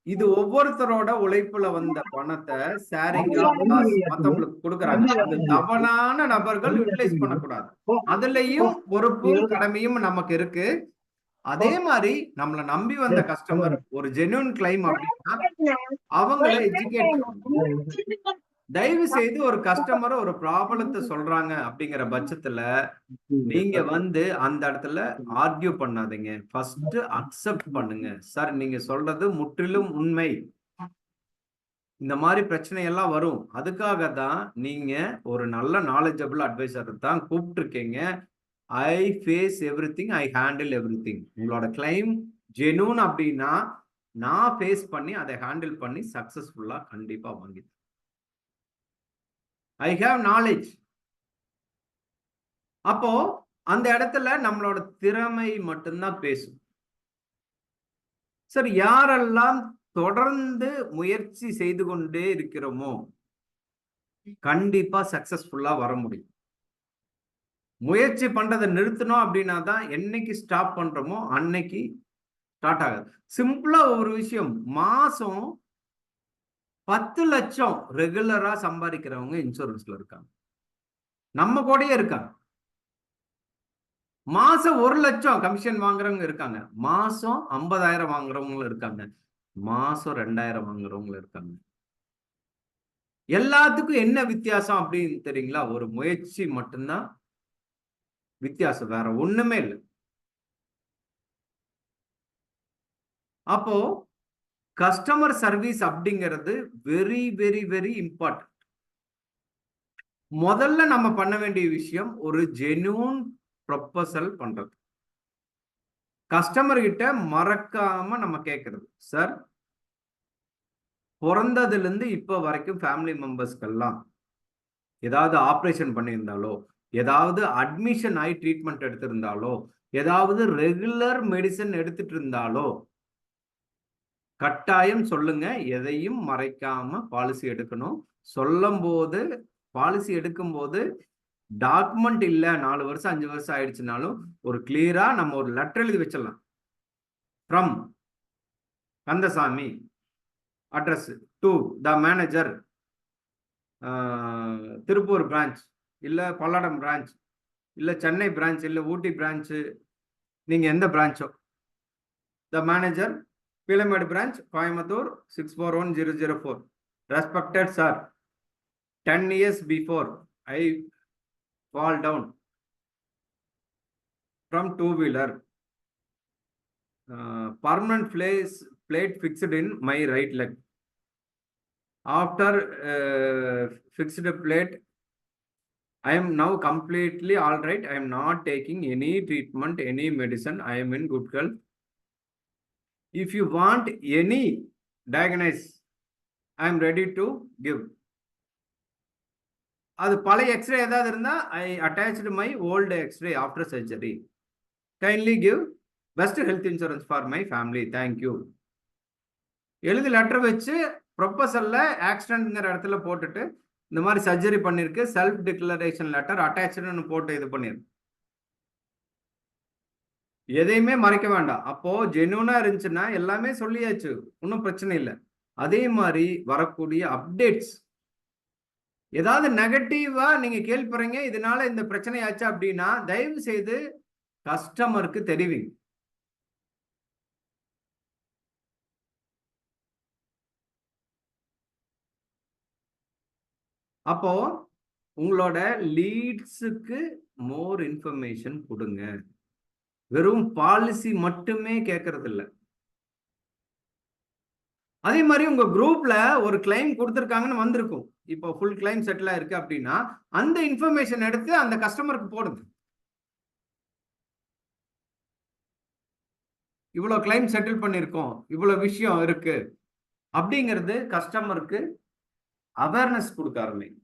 இது ஒவ்வொருத்தரோட உழைப்புல வந்த பணத்தை ஷேரிங்கா மத்தவங்களுக்கு கொடுக்கறாங்க. அது தவறான நபர்கள் யூட்டிலைஸ் பண்ணக்கூடாது. அதுலயும் பொறுப்பு கடமையும் நமக்கு இருக்கு. அதே மாதிரி நம்மள நம்பி வந்த கஸ்டமர் ஒரு ஜென்யூன் கிளைம் அப்படின்னா அவங்கள எஜுகேட் பண்ணணும். தயவு செய்து ஒரு கஸ்டமர் ஒரு ப்ராப்ளத்தை சொல்றாங்க அப்படிங்கிற பட்சத்துல நீங்க அந்த இடத்துல ஆர்கியூ பண்ணாதீங்க. ஃபர்ஸ்ட் அக்செப்ட் பண்ணுங்க. சார் நீங்க சொல்றது முற்றிலும் உண்மை, இந்த மாதிரி பிரச்சனை எல்லாம் வரும், அதுக்காக தான் நீங்க ஒரு நல்ல நாலேஜபிள் அட்வைசர் தான் கூப்பிட்டுருக்கீங்க. I face everything, I handle everything. உங்களோட கிளைம் ஜெனூன் அப்படின்னா நான் ஃபேஸ் பண்ணி அதை ஹேண்டில் பண்ணி சக்சஸ்ஃபுல்லா கண்டிப்பா வாங்கி I have knowledge. அப்போ அந்த இடத்துல நம்மளோட திறமை மட்டும்தான் பேசும். சார் யாரெல்லாம் தொடர்ந்து முயற்சி செய்து கொண்டே இருக்கிறோமோ கண்டிப்பா சக்சஸ்ஃபுல்லா வர முடியும். முயற்சி பண்றதை நிறுத்தணும் அப்படின்னா தான் என்னைக்கு ஸ்டாப் பண்றோமோ அன்னைக்கு ஸ்டார்ட் ஆகாது. சிம்பிளா ஒரு விஷயம், மாசம் 10 லட்சம் ரெகுலரா சம்பாதிக்கிறவங்க இன்சூரன்ஸ்ல இருக்காங்க, நம்ம கூடயே இருக்காங்க. மாசம் 1 லட்சம் கமிஷன் வாங்குறவங்க இருக்காங்க, மாசம் 50,000 வாங்குறவங்களும் இருக்காங்க, மாசம் 2,000 வாங்குறவங்களும் இருக்காங்க. எல்லாத்துக்கும் என்ன வித்தியாசம் அப்படின்னு தெரியுங்களா? ஒரு முயற்சி மட்டும்தான் வித்தியாசம், வேற ஒண்ணுமே இல்லை. அப்போ கஸ்டமர் சர்வீஸ் அப்படிங்கிறது வெரி வெரி வெரி இம்பார்ட்டன்ட். முதல்ல நம்ம பண்ண வேண்டிய விஷயம் ஒரு ஜென்யூன் ப்ரொபோசல் பண்றது. கஸ்டமர் கிட்ட மறக்காம நம்ம கேட்கறது, சார் பிறந்ததுல இருந்து இப்ப வரைக்கும் ஃபேமிலி மெம்பர்ஸ்க்கெல்லாம் ஏதாவது ஆப்ரேஷன் பண்ணியிருந்தாலோ, ஏதாவது அட்மிஷன் ஆகி ட்ரீட்மெண்ட் எடுத்திருந்தாலோ, ஏதாவது ரெகுலர் மெடிசன் எடுத்துட்டு இருந்தாலோ கட்டாயம் சொல்லுங்க. எதையும் மறைக்காம பாலிசி எடுக்கணும். சொல்லும் போது பாலிசி எடுக்கும் போது டாக்குமெண்ட் இல்ல 4 வருஷம் 5 வருஷம் ஆயிடுச்சுனாலும் ஒரு கிளியரா நம்ம ஒரு லெட்டர் எழுதி வச்சிடலாம். From Kandasamy, address to the manager, Tiruppur branch, இல்ல பல்லடம் பிரான்ச், இல்ல சென்னை பிரான்ச், இல்ல ஊட்டி பிரான்ச், நீங்க எந்த பிரான்ச்சோ, the manager Peelamedu branch, Coimbatore 641004. Respected sir, 10 years before I fall down from 2-wheeler. permanent plate fixed in my right leg. After fixed plate, I am now completely all right. I am not taking any treatment, any medicine. I am in good health. If you want any diagnosis, I am ready to give. அது பழைய எக்ஸ்ரே ஏதாவது இருந்தா I attached my old x-ray after surgery. Kindly give best health insurance for my family. Thank you. எழுதி லெட்டர் வச்சு ப்ரொபோசல்ல ஆக்சிடென்ட்ங்கிற இடத்துல போட்டுட்டு இந்த மாதிரி சர்ஜரி பண்ணிருக்கு, செல்ஃப் டிக்ளரேஷன் லெட்டர் அட்டாச்சுன்னு போட்டு இது பண்ணிருக்கு. எதையுமே மறைக்க வேண்டாம். அப்போ ஜென்யூனா இருந்துச்சுன்னா எல்லாமே சொல்லியாச்சு, ஒன்றும் பிரச்சனை இல்லை. அதே மாதிரி வரக்கூடிய அப்டேட்ஸ் ஏதாவது நெகட்டிவா நீங்க கேள்விப்படுறீங்க, இதனால இந்த பிரச்சனை ஆச்சு அப்படின்னா தயவு செய்து கஸ்டமருக்கு தெரிவிங்க. அப்போ உங்களோட லீட்ஸுக்கு மோர் இன்ஃபர்மேஷன் கொடுங்க. வெறும் பாலிசி மட்டுமே கேட்கறது இல்லை. அதே மாதிரி உங்க குரூப்ல ஒரு கிளைம் கொடுத்துருக்காங்கன்னு வந்திருக்கும். இப்போ ஃபுல் கிளைம் செட்டில் இருக்கு அப்படின்னா அந்த இன்ஃபர்மேஷன் எடுத்து அந்த கஸ்டமருக்கு போடுங்க. இவ்வளோ கிளைம் செட்டில் பண்ணியிருக்கோம், இவ்வளோ விஷயம் இருக்கு அப்படிங்கிறது கஸ்டமருக்கு அவேர்னஸ் கொடுக்க ஆரம்பிங்க.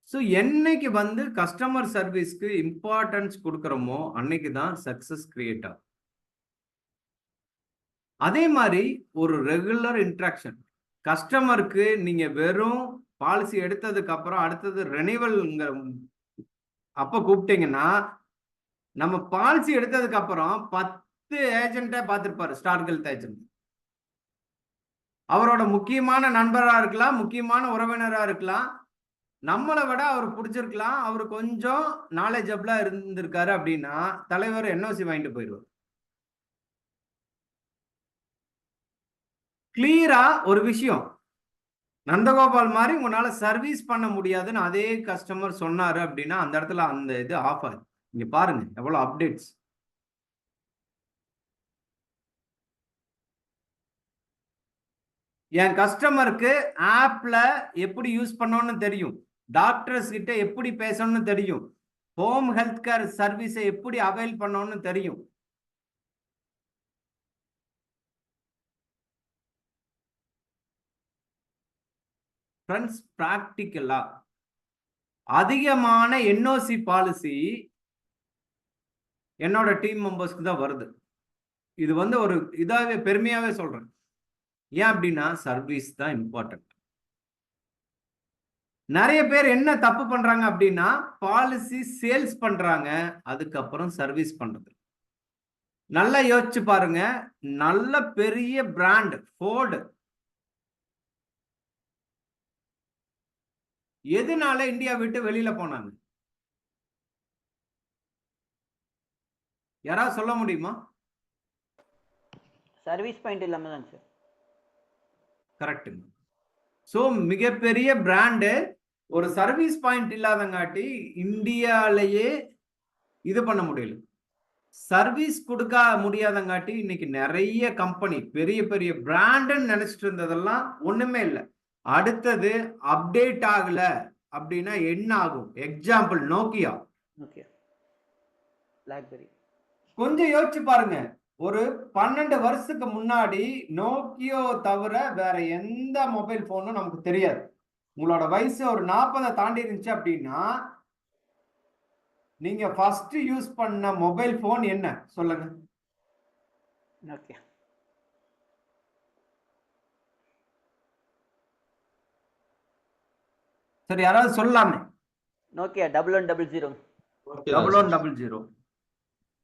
ஸோ என்னைக்கு வந்து கஸ்டமர் சர்வீஸ்க்கு இம்பார்ட்டன்ஸ் கொடுக்குறோமோ அன்னைக்கு தான் சக்சஸ் கிரியேட் ஆகும். அதே மாதிரி ஒரு ரெகுலர் இன்ட்ராக்ஷன் கஸ்டமருக்கு நீங்க வெறும் பாலிசி எடுத்ததுக்கு அப்புறம் அடுத்தது ரெனிவல் அப்ப கூப்பிட்டீங்கன்னா, நம்ம பாலிசி எடுத்ததுக்கு அப்புறம் 10 ஏஜென்ட்டை பார்த்திருப்பாரு ஸ்டார் ஹெல்த் ஏஜென்ட். அவரோட முக்கியமான நண்பரா இருக்கலாம், முக்கியமான உறவினரா இருக்கலாம், நம்மளை விட அவர் பிடிச்சிருக்கலாம், அவர் கொஞ்சம் நாலேஜபிளா இருந்திருக்காரு அப்படின்னா தலைவர் என்ஓசி வாங்கிட்டு போயிடுவார். கிளியரா ஒரு விஷயம், நந்தகோபால் மாதிரி உங்களால சர்வீஸ் பண்ண முடியாதுன்னு அதே கஸ்டமர் சொன்னாரு அப்படின்னா அந்த இடத்துல அந்த இது ஆஃப் ஆகுது. இங்க பாருங்க எவ்வளவு அப்டேட்ஸ். என் கஸ்டமருக்கு ஆப்ல எப்படி யூஸ் பண்ணணும்னு தெரியும், டாக்டர்ஸ் கிட்ட எப்படி பேசணும்னு தெரியும், ஹோம் ஹெல்த் கேர் சர்வீஸை எப்படி அவைல் பண்ணணும்னு தெரியும். ஃப்ரெண்ட்ஸ், பிராக்டிக்கலா அதிகமான என்ஓசி பாலிசி என்னோட டீம் மெம்பர்ஸ்க்கு தான் வருது. இது வந்து ஒரு இதாவே பெருமையாவே சொல்றேன். ஏன் அப்படின்னா சர்வீஸ் தான் இம்பார்ட்டன்ட். நிறைய பேர் என்ன தப்பு பண்றாங்க அப்படின்னா பாலிசி சேல்ஸ் பண்றாங்க, அதுக்கப்புறம் சர்வீஸ் பண்றது. நல்லா யோசிச்சு பாருங்க, நல்ல பெரிய பிராண்ட் ஃபோர்டு எதனால இந்தியா விட்டு வெளியில போனாங்க? யாராவது சொல்ல முடியுமா? சர்வீஸ் பாயிண்ட் இல்லாம தான் சார். கரெக்ட். சோ மிகப்பெரிய பிராண்டு ஒரு சர்வீஸ் பாயிண்ட் இல்லாதங்காட்டி இந்தியாலேயே இது பண்ண முடியல, சர்வீஸ் கொடுக்க முடியாதங்காட்டி இன்னைக்கு நிறைய கம்பெனி பெரிய பெரிய பிராண்டுன்னு நினைச்சிட்டு இருந்ததெல்லாம் ஒண்ணுமே இல்லை. அடுத்தது அப்டேட் ஆகல அப்படின்னா என்ன ஆகும்? Example Nokia. கொஞ்சம் யோசிச்சு பாருங்க, ஒரு 12 வருஷத்துக்கு முன்னாடி நோக்கியோ தவிர வேற எந்த மொபைல் போனும் நமக்கு தெரியாது. உங்களோட வயசு ஒரு 40 தாண்டி இருந்துச்சு அப்படின்னா நீங்க ஃபர்ஸ்ட் யூஸ் பண்ண மொபைல் போன் என்ன சொல்லுங்க? சரி, யாராவது சொல்லலாமே. நோக்கியா 1100. 1100.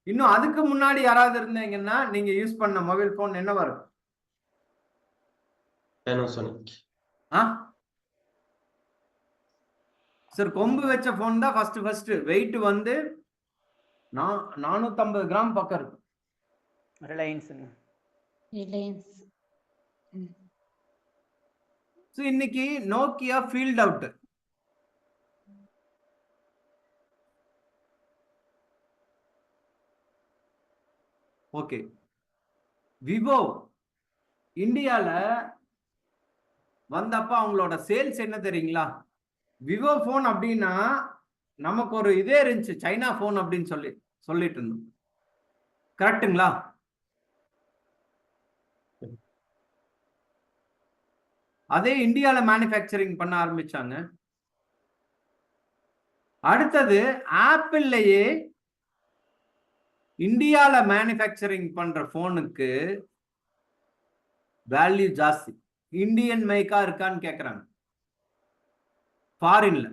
இன்னும் அதுக்கு முன்னாடி யாராவது இருந்தீங்கன்னா நீங்க யூஸ் பண்ண மொபைல் போன் என்ன வரும்? Panasonic. சார், கொம்பு வச்ச போன் தான் ஃபர்ஸ்ட் வெயிட் வந்து 450 கிராம் பக்கம் இருக்கு. ரிலையன்ஸ். இன்னைக்கு Nokia field out. Okay, Vivo இந்தியால வந்தப்ப அவங்களோட சேல்ஸ் என்ன தெரியுங்களா? விவோ போன் அப்படின்னா நமக்கு ஒரு இதே இருந்துச்சு, சைனா போன் அப்படின்னு சொல்லிட்டு இருந்தோம். கரெக்டுங்களா? அதே இந்தியால மேனுஃபேக்சரிங் பண்ண ஆரம்பிச்சாங்க. அடுத்தது ஆப்பிள்லயே இந்தியால மேனுஃபேக்சரிங் பண்ற போனுக்கு வேல்யூ ஜாஸ்தி. இந்தியன் மேக்கா இருக்கான்னு கேக்குறாங்க. ஃபாரின்ல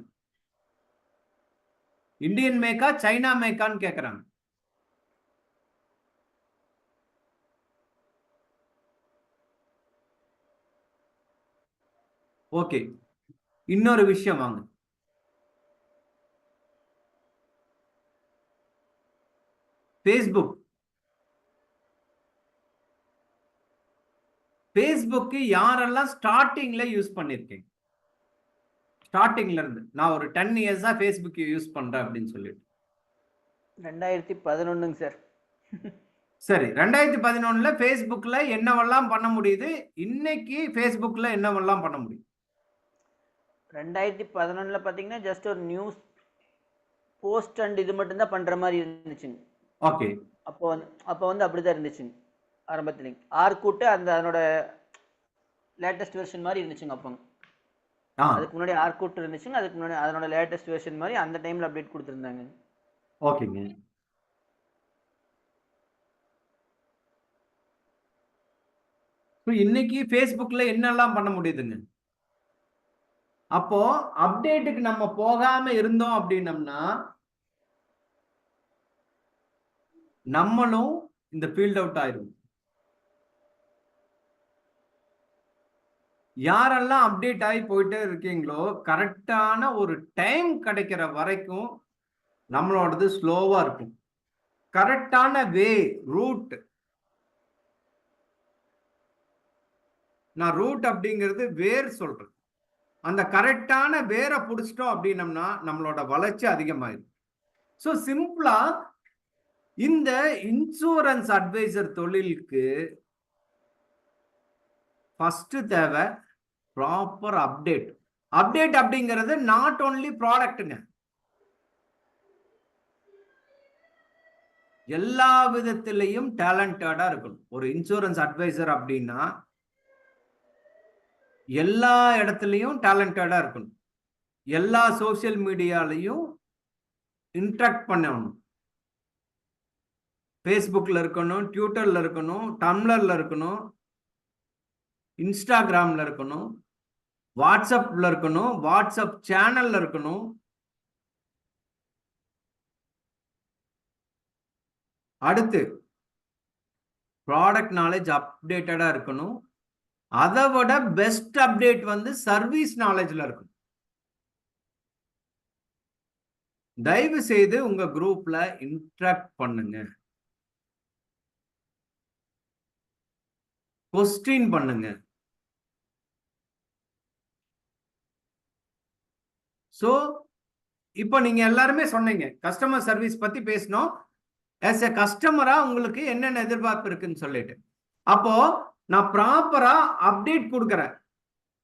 இந்தியன் மேக்கா சைனா மேக்கான்னு கேக்குறாங்க. ஓகே, இன்னொரு விஷயம் வாங்க. ஃபேஸ்புக் யாரெல்லாம் ஸ்டார்டிங்ல யூஸ் பண்ணிருக்கீங்க? ஸ்டார்டிங்ல இருந்து நான் ஒரு 10 இயர்ஸா ஃபேஸ்புக் யூஸ் பண்றேன் அப்படின்னு சொல்லிட்டு. 2011 சார். சரி, 2011ல ஃபேஸ்புக்ல என்னவெல்லாம் பண்ண முடியுது? இன்னைக்கு ஃபேஸ்புக்ல என்னவெல்லாம் பண்ண முடியும்? 2011ல பாத்தீங்கன்னா ஜஸ்ட் ஒரு நியூஸ் போஸ்ட் அண்ட் இது மட்டும் தான் பண்ற மாதிரி இருந்துச்சுங்க. ஓகே, அப்போ வந்து அப்படிதான் இருந்துச்சுங்க ஆரம்பத்துல. ஆர்கூட் அதனோட லேட்டஸ்ட் வெர்ஷன் மாதிரி இருந்துச்சுங்க அப்போ. அதுக்கு முன்னாடி ஆர்கூட் இருந்துச்சுங்க, அதுக்கு முன்னாடி அதனோட லேட்டஸ்ட் வெர்ஷன் மாதிரி அந்த டைம்ல அப்டேட் கொடுத்துருந்தாங்க. ஓகேங்க. இன்னைக்கு ஃபேஸ்புக்ல என்னெல்லாம் பண்ண முடியுதுங்க? அப்போ அப்டேட்டுக்கு நம்ம போகாம இருந்தோம் அப்படின்னம்னா நம்மளும் இந்த ஃபீல்ட் அவுட் ஆயிரும். யாரெல்லாம் அப்டேட் ஆகி போயிட்டே இருக்கீங்களோ கரெக்டான ஒரு டைம் கிடைக்கிற வரைக்கும் நம்மளோடது ஸ்லோவா இருக்கும். கரெக்டான ரூட், நான் ரூட் அப்படிங்கிறது வேர் சொல்றேன். அந்த கரெக்டான வேரை புடிச்சிட்டோம் அப்படின்னம்னா நம்மளோட வளர்ச்சி அதிகமாயிடும். ஸோ சிம்பிளா இந்த இன்சூரன்ஸ் அட்வைசர் தொழிலுக்கு ஃபர்ஸ்ட் தேவை ப்ராப்பர் அப்டேட். அப்டேட் அப்படிங்கிறது நாட் ஓன்லி ப்ராடக்ட்டுங்க, எல்லா விதத்திலையும் டேலண்டடா இருக்கணும். ஒரு இன்சூரன்ஸ் அட்வைசர் அப்படின்னா எல்லா இடத்துலையும் டேலண்டடா இருக்கணும். எல்லா சோசியல் மீடியாலையும் இன்ட்ராக்ட் பண்ணணும். ஃபேஸ்புக்ல இருக்கணும், ட்விட்டர்ல இருக்கணும், டம்ளர்ல இருக்கணும், இன்ஸ்டாகிராம்ல இருக்கணும், வாட்ஸ்அப்ல இருக்கணும், வாட்ஸ்அப் சேனல்ல இருக்கணும். அடுத்து ப்ராடக்ட் நாலேஜ் அப்டேட்டடா இருக்கணும். அதை விட பெஸ்ட் அப்டேட் வந்து சர்வீஸ் நாலேஜ்ல இருக்கும். தயவு செய்து உங்க குரூப்ல இன்டராக்ட் பண்ணுங்க, கொஸ்டின் பண்ணுங்க. சோ இப்போ நீங்க எல்லாருமே சொன்னீங்க கஸ்டமர் சர்வீஸ் பத்தி பேசணும். ஆஸ் எ கஸ்டமரா உங்களுக்கு என்னென்ன எதிர்பார்ப்பு இருக்குன்னு சொல்லிட்டு, அப்போ நான் ப்ராப்பரா அப்டேட் கொடுக்குறேன்.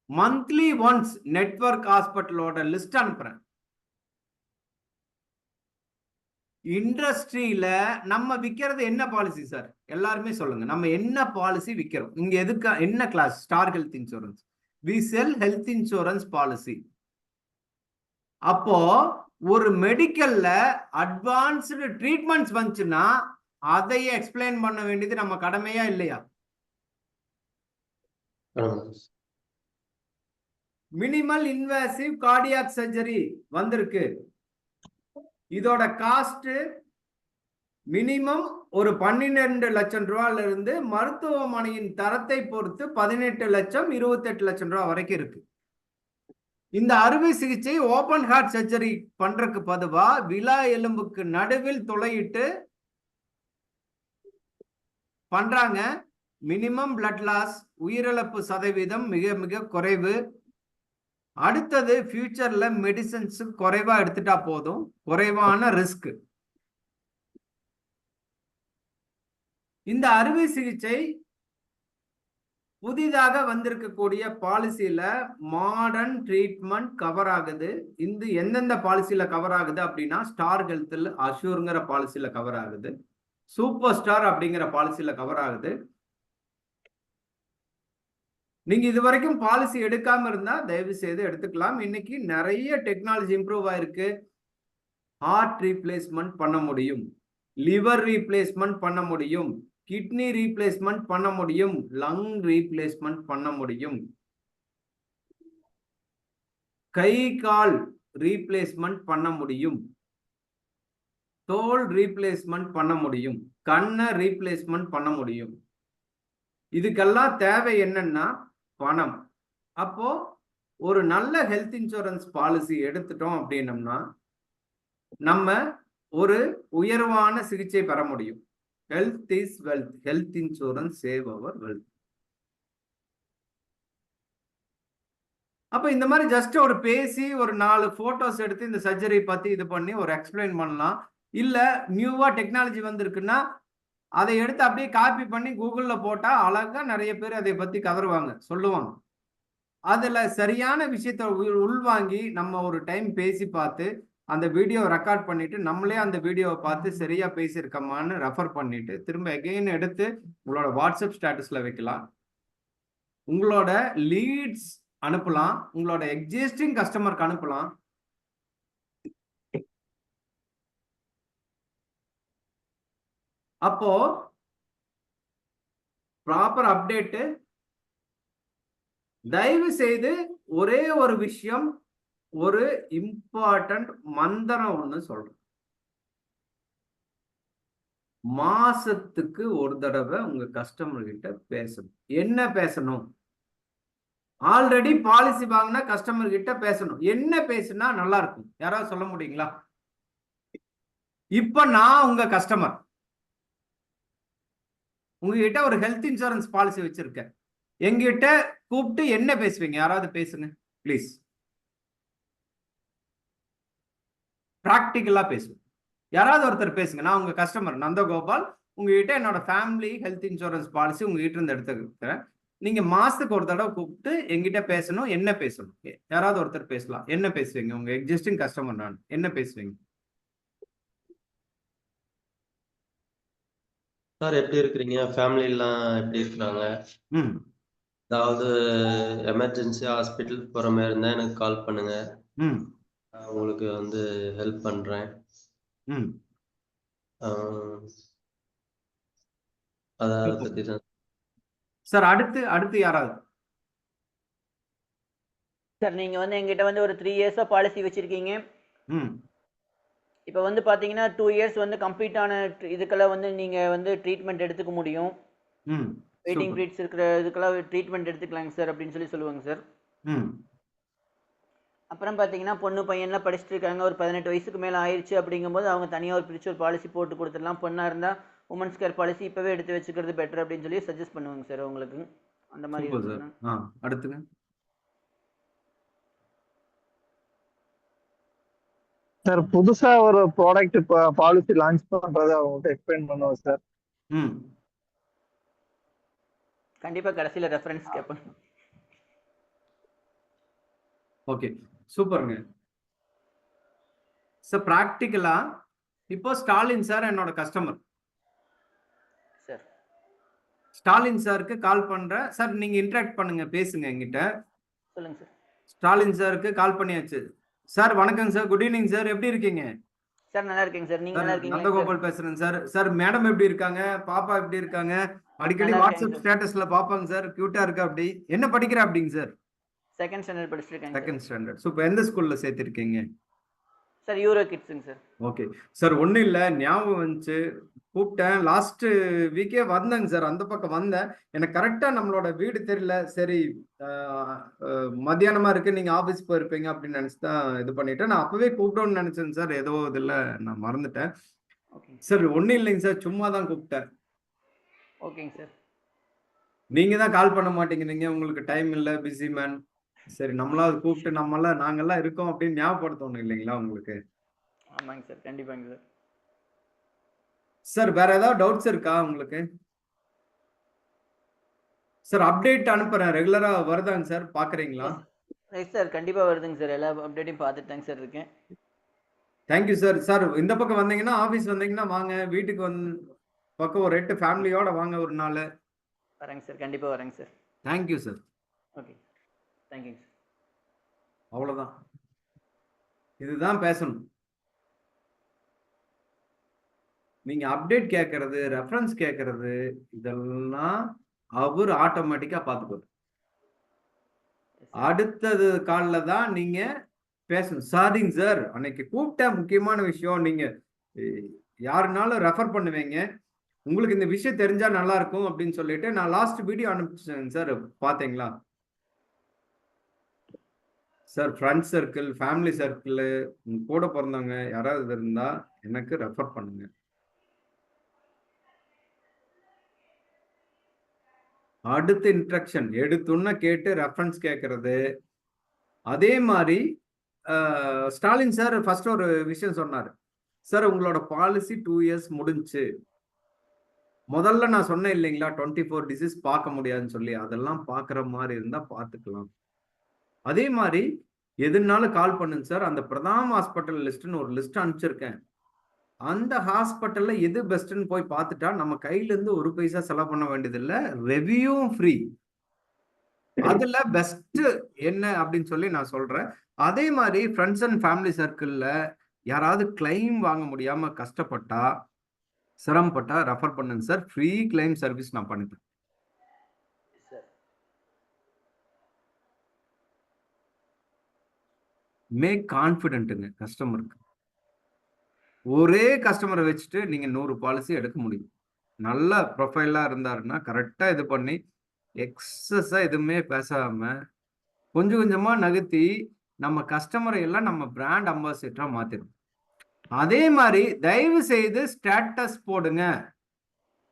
மந்த்லி ஒன்ஸ் நெட்வொர்க் ஹாஸ்பிட்டலோட லிஸ்ட் அனுப்புறேன். இண்டஸ்ட்ரியில நம்ம விற்கிறது என்ன பாலிசி சார்? எல்லாருமே சொல்லுங்க, நம்ம என்ன பாலிசி விற்கிறோம்? இங்க எதுக்கு என்ன class? Star Health Insurance. We sell health insurance policy. அப்போ ஒரு மெடிக்கல்ல அட்வான்ஸ்டு ட்ரீட்மெண்ட்ஸ் வந்துச்சுன்னா அதையே எக்ஸ்பிளைன் பண்ண வேண்டியது நம்ம கடமையா இல்லையா? மினிமல் இன்வேசிவ் கார்டியாக் சர்ஜரி வந்திருக்கு. இதோட காஸ்ட் மினிமம் ஒரு 12 லட்சம் ரூபாயில இருந்து மருத்துவமனையின் தரத்தை பொறுத்து 18 லட்சம் 28 லட்சம் ரூபாய் வரைக்கும் இருக்கு. இந்த அறுவை சிகிச்சை ஓபன் ஹார்ட் சர்ஜரி பண்றதுக்கு பதுவா விலா எலும்புக்கு நடுவில் துளையிட்டு பண்றாங்க. மினிமம் பிளட் லாஸ், உயிரிழப்பு சதவீதம் மிக மிக குறைவு. அடுத்தது ஃபியூச்சர்ல மெடிசன்ஸ் குறைவா எடுத்துட்டா போதும், குறைவான ரிஸ்க். இந்த அறுவை சிகிச்சை புதிதாக வந்திருக்கக்கூடிய பாலிசியில மாடர்ன் ட்ரீட்மெண்ட் கவர் ஆகுது. இந்த எந்தெந்த பாலிசியில கவர் ஆகுது அப்படின்னா, ஸ்டார் ஹெல்த்ல அஷூர்ங்கிற பாலிசியில கவர் ஆகுது, சூப்பர் ஸ்டார் அப்படிங்கிற பாலிசியில கவர் ஆகுது. நீங்க இது வரைக்கும் பாலிசி எடுக்காம இருந்தா தயவு செய்து எடுத்துக்கலாம். இன்னைக்கு நிறைய டெக்னாலஜி இம்ப்ரூவ் ஆயிருக்கு. ஹார்ட் ரீப்ளேஸ்மெண்ட் பண்ண முடியும், லிவர் ரீப்ளேஸ்மெண்ட் பண்ண முடியும், கிட்னி ரீப்ளேஸ்மெண்ட் பண்ண முடியும், லங் ரீப்ளேஸ்மெண்ட் பண்ண முடியும், கை கால் ரீப்ளேஸ்மெண்ட் பண்ண முடியும், தோல் ரீப்ளேஸ்மெண்ட் பண்ண முடியும், கண்ணை ரீப்ளேஸ்மெண்ட் பண்ண முடியும். இதுக்கெல்லாம் தேவை என்னன்னா பணம். அப்போ ஒரு நல்ல ஹெல்த் இன்சூரன்ஸ் பாலிசி எடுத்துட்டோம் அப்படின்னம்னா நம்ம ஒரு உயர்வான சிகிச்சை பெற முடியும். Health is wealth, health insurance save our wealth. அப்ப இந்த மாதிரி ஜஸ்ட் ஒரு பேசி ஒரு 4 போட்டோஸ் எடுத்து இந்த சர்ஜரி பத்தி இது பண்ணி ஒரு எக்ஸ்பிளைன் பண்ணலாம். இல்ல நியூவா டெக்னாலஜி வந்திருக்குன்னா அதை எடுத்து அப்படியே காப்பி பண்ணி கூகுள்ல போட்டா அழகா நிறைய பேர் அதை பத்தி கதறுவாங்க, சொல்லுவாங்க. அதுல சரியான விஷயத்த உள்வாங்கி நம்ம ஒரு டைம் பேசி பார்த்து அந்த வீடியோ ரெக்கார்ட் பண்ணிட்டு நம்மளே அந்த வீடியோவை பார்த்து சரியா பேசியிருக்கோமான்னு ரெஃபர் பண்ணிட்டு திரும்ப எகெயின் எடுத்து உங்களோட வாட்ஸ்அப் ஸ்டேட்டஸ்ல வைக்கலாம். உங்களோட லீட்ஸ் அனுப்பலாம், உங்களோட எக்ஸிஸ்டிங் கஸ்டமருக்கு அனுப்பலாம். அப்போ ப்ராப்பர் அப்டேட்டு. தயவு செய்து ஒரே ஒரு விஷயம், ஒரு இம்பார்ட்டன்ட் மந்திரம் ஒண்ணு சொல்றேன். மாசத்துக்கு ஒரு தடவை உங்க கஸ்டமர் கிட்ட பேசணும். என்ன பேசணும்? ஆல்ரெடி பாலிசி வாங்கினா கஸ்டமர் கிட்ட பேசணும். என்ன பேசினா நல்லா இருக்கும்? யாராவது சொல்ல முடியுங்களா? இப்ப நான் உங்க கஸ்டமர், உங்ககிட்ட ஒரு ஹெல்த் இன்சூரன்ஸ் பாலிசி வச்சிருக்கேன். எங்கிட்ட கூப்பிட்டு என்ன பேசுவீங்க? யாராவது பேசுங்க ப்ளீஸ். பிராக்டிக்கலா பேசுங்க. யாராவது ஒருத்தர் பேசுங்க. நான் உங்க கஸ்டமர் நந்தகோபால், உங்ககிட்ட என்னோட ஃபேமிலி ஹெல்த் இன்சூரன்ஸ் பாலிசி உங்ககிட்ட இருந்து எடுத்துக்கிறேன். நீங்க மாசத்துக்கு ஒரு தடவை கூப்பிட்டு எங்கிட்ட பேசணும். என்ன பேசணும்? யாராவது ஒருத்தர் பேசலாம். என்ன பேசுவீங்க? உங்க எக்ஸிஸ்டிங் கஸ்டமர் நான், என்ன பேசுவீங்க? சார் எப்படி இருக்கிறீங்க? ஃபேமிலி எல்லாம் எப்படி இருக்கிறாங்க? ஏதாவது எமர்ஜென்சி ஹாஸ்பிட்டல் போற மாதிரி இருந்தா எனக்கு கால் பண்ணுங்க. நான் உங்களுக்கு வந்து ஹெல்ப் பண்றேன். அதை பத்தி தான் சார். அடுத்து யாராவது? சார் நீங்க வந்து எங்கிட்ட வந்து ஒரு 3 இயர்ஸா பாலிசி வச்சிருக்கீங்க. இப்போ வந்து பாத்தீங்கன்னா 2 இயர்ஸ் வந்து கம்ப்ளீட்டான இதுக்கெல்லாம் வந்து நீங்க வந்து ட்ரீட்மெண்ட் எடுத்துக்க முடியும். வெயிட்டிங் பீரியட்ஸ் இருக்கிற இதுக்கெல்லாம் ட்ரீட்மெண்ட் எடுத்துக்கலாங்க சார் அப்படின்னு சொல்லுவாங்க சார். அப்புறம் பார்த்தீங்கன்னா பொண்ணு பையன்லாம் படிச்சுட்டு இருக்காங்க, ஒரு 18 வயசுக்கு மேலே ஆயிடுச்சு அப்படிங்கும்போது அவங்க தனியாக ஒரு பிரிச்சு ஒரு பாலிசி போட்டு கொடுத்துடலாம். பொண்ணாக இருந்தால் உமன்ஸ் கேர் பாலிசி இப்போவே எடுத்து வச்சுக்கிறது பெட்டர் அப்படின்னு சொல்லி சஜஸ்ட் பண்ணுவாங்க சார் உங்களுக்கு. அந்த மாதிரி அடுத்துங்க சார், புதுசா ஒரு ப்ராடக்ட் பாலிசி லான்ச் பண்றதை அவங்ககிட்ட எக்ஸ்பிளைன் பண்ணுவோம் சார். கண்டிப்பா கடைசியில ரெஃபரன்ஸ் கேட்பேன். ஓகே, சூப்பருங்க சார். பிராக்டிக்கலா இப்போ ஸ்டாலின் சார் என்னோட கஸ்டமர். சார் ஸ்டாலின் சாருக்கு கால் பண்றேன் சார். நீங்க இன்டராக்ட் பண்ணுங்க, பேசுங்க என்கிட்ட. சொல்லுங்க சார். ஸ்டாலின் சாருக்கு கால் பண்ணியாச்சு சார். வணக்கம் சார், குட் ஈவினிங் சார், எப்படி இருக்கீங்க? சார் நல்லா இருக்கேங்க சார், நீங்க நல்லா இருக்கீங்க? நந்தகோபால் பேசுறேன் சார். சார் மேடம் எப்படி இருக்காங்க? பாப்பா எப்படி இருக்காங்க? அடிக்கடி வாட்ஸ்அப் ஸ்டேட்டஸ்ல பாப்பாங்க சார், கியூட்டா இருக்கா அப்படி. என்ன படிக்கிறா அப்படிங்க சார்? செகண்ட் ஸ்டாண்டர்ட் படிச்சிருக்கேன். Second standard. சூப்பர். எந்த ஸ்கூல்ல சேர்த்திருக்கீங்க? சார் யூரோ கிட்ஸ்ங்க சார். Okay sir. ஒன்றும் இல்லை, ஞாபகம் வந்துச்சு, கூப்பிட்டேன். லாஸ்ட் வீக்கே வந்தேங்க சார். அந்த பக்கம் வந்தேன், எனக்கு கரெக்டாக நம்மளோட வீடு தெரியல. சரி மத்தியானமா இருக்கு, நீங்க ஆஃபீஸ் போயிருப்பீங்க அப்படின்னு நினச்சி தான் இது பண்ணிட்டேன். நான் அப்பவே கூப்பிட்டோன்னு நினைச்சேன் சார், ஏதோ இதில் நான் மறந்துட்டேன் சார். ஒன்றும் இல்லைங்க சார், சும்மா தான் கூப்பிட்டேன். ஓகேங்க சார். நீங்க தான் கால் பண்ண மாட்டேங்கிறீங்க, உங்களுக்கு டைம் இல்லை, பிஸி மேன். சரி, நம்மளாவது கூப்பிட்டு நாங்கெல்லாம் இருக்கோம் அப்படின்னு ஞாபகப்படுத்தணும் இல்லைங்களா உங்களுக்கு? ஆமாங்க சார், கண்டிப்பாங்க சார். சார் வேற ஏதாவது டவுட்ஸ் இருக்கா உங்களுக்கு? சார் அப்டேட் அனுப்புறேன், ரெகுலரா வருதாங்க சார், பாக்குறீங்களா? ரைட் சார், கண்டிப்பா வருதுங்க சார். எல்லா அப்டேட்டையும் பார்த்துட்டு தாங்க சார் இருக்கேன். Thank you sir. சார் இந்த பக்கம் வந்தீங்கன்னா, ஆபீஸ் வந்தீங்கன்னா வாங்க, வீட்டுக்கு பக்கம் ஒரு 8 ஃபேமிலியோட வாங்க ஒரு நாள். வரேங்க சார், கண்டிப்பா வரேங்க சார். Thank you sir. ஓகே, தேங்க்யூங்க சார். அவ்வளவுதான், இதுதான் பேசணும். நீங்க அப்டேட் கேட்கறது, ரெஃபரன்ஸ் கேட்கறது, இதெல்லாம் அவர் ஆட்டோமேட்டிக்கா பார்த்துக்குவார். அடுத்தது காலில் தான் நீங்க பேசணும். சாரிங்க சார், அன்னைக்கு கூப்பிட்ட முக்கியமான விஷயம், நீங்க யாருனாலும் ரெஃபர் பண்ணுவீங்க, உங்களுக்கு இந்த விஷயம் தெரிஞ்சா நல்லா இருக்கும் அப்படின்னு சொல்லிட்டு நான் லாஸ்ட் வீடியோ அனுப்பிச்சேன் சார், பாத்தீங்களா sir? Friends circle, family circle, கூட பிறந்தவங்க யாராவது இருந்தா எனக்கு ரெஃபர் பண்ணுங்க. அடுத்த இன்ஸ்ட்ரக்ஷன் எடுத்துன்னு கேட்டு ரெஃபரன்ஸ் கேட்கறது. அதே மாதிரி ஸ்டாலின் சார் ஃபர்ஸ்ட் ஒரு விஷயம் சொன்னார் சார், உங்களோட பாலிசி 2 இயர்ஸ் முடிஞ்சு. முதல்ல நான் சொன்னேன் இல்லைங்களா, 24 டிசீஸ் பார்க்க முடியாதுன்னு சொல்லி, அதெல்லாம் பார்க்குற மாதிரி இருந்தா பார்த்துக்கலாம். அதே மாதிரி எதுனாலும் கால் பண்ணுங்க சார், அந்த பிரதாம் ஹாஸ்பிட்டல் லிஸ்ட்னு ஒரு லிஸ்ட் அனுப்பிச்சிருக்கேன், அந்த ஹாஸ்பிட்டல்ல எது பெஸ்ட்னு போய் பார்த்துட்டா நம்ம கையில இருந்து ஒரு பைசா செலவு பண்ண வேண்டியதில்லை, ரெவியூவும் ஃப்ரீ. அதுல பெஸ்ட் என்ன அப்படின்னு சொல்லி நான் சொல்றேன். அதே மாதிரி ஃப்ரெண்ட்ஸ் அண்ட் ஃபேமிலி சர்க்கிள்ல யாராவது கிளைம் வாங்க முடியாம கஷ்டப்பட்டா, சிரமப்பட்டா ரெஃபர் பண்ணுங்க சார், ஃப்ரீ கிளைம் சர்வீஸ் நான் பண்ணிட்டேன். மேக் கான்ஃபிடென்ட்டுங்க கஸ்டமருக்கு. ஒரே கஸ்டமரை வச்சுட்டு நீங்க 100 பாலிசி எடுக்க முடியும். நல்ல ப்ரொஃபைலா இருந்தாருன்னா கரெக்டா இது பண்ணி எக்ஸஸா எதுவுமே பேசாம கொஞ்சம் கொஞ்சமா நகர்த்தி நம்ம கஸ்டமரை எல்லாம் நம்ம பிராண்ட் அம்பாசிடரா மாத்திடும். அதே மாதிரி தயவு செய்து ஸ்டேட்டஸ் போடுங்க.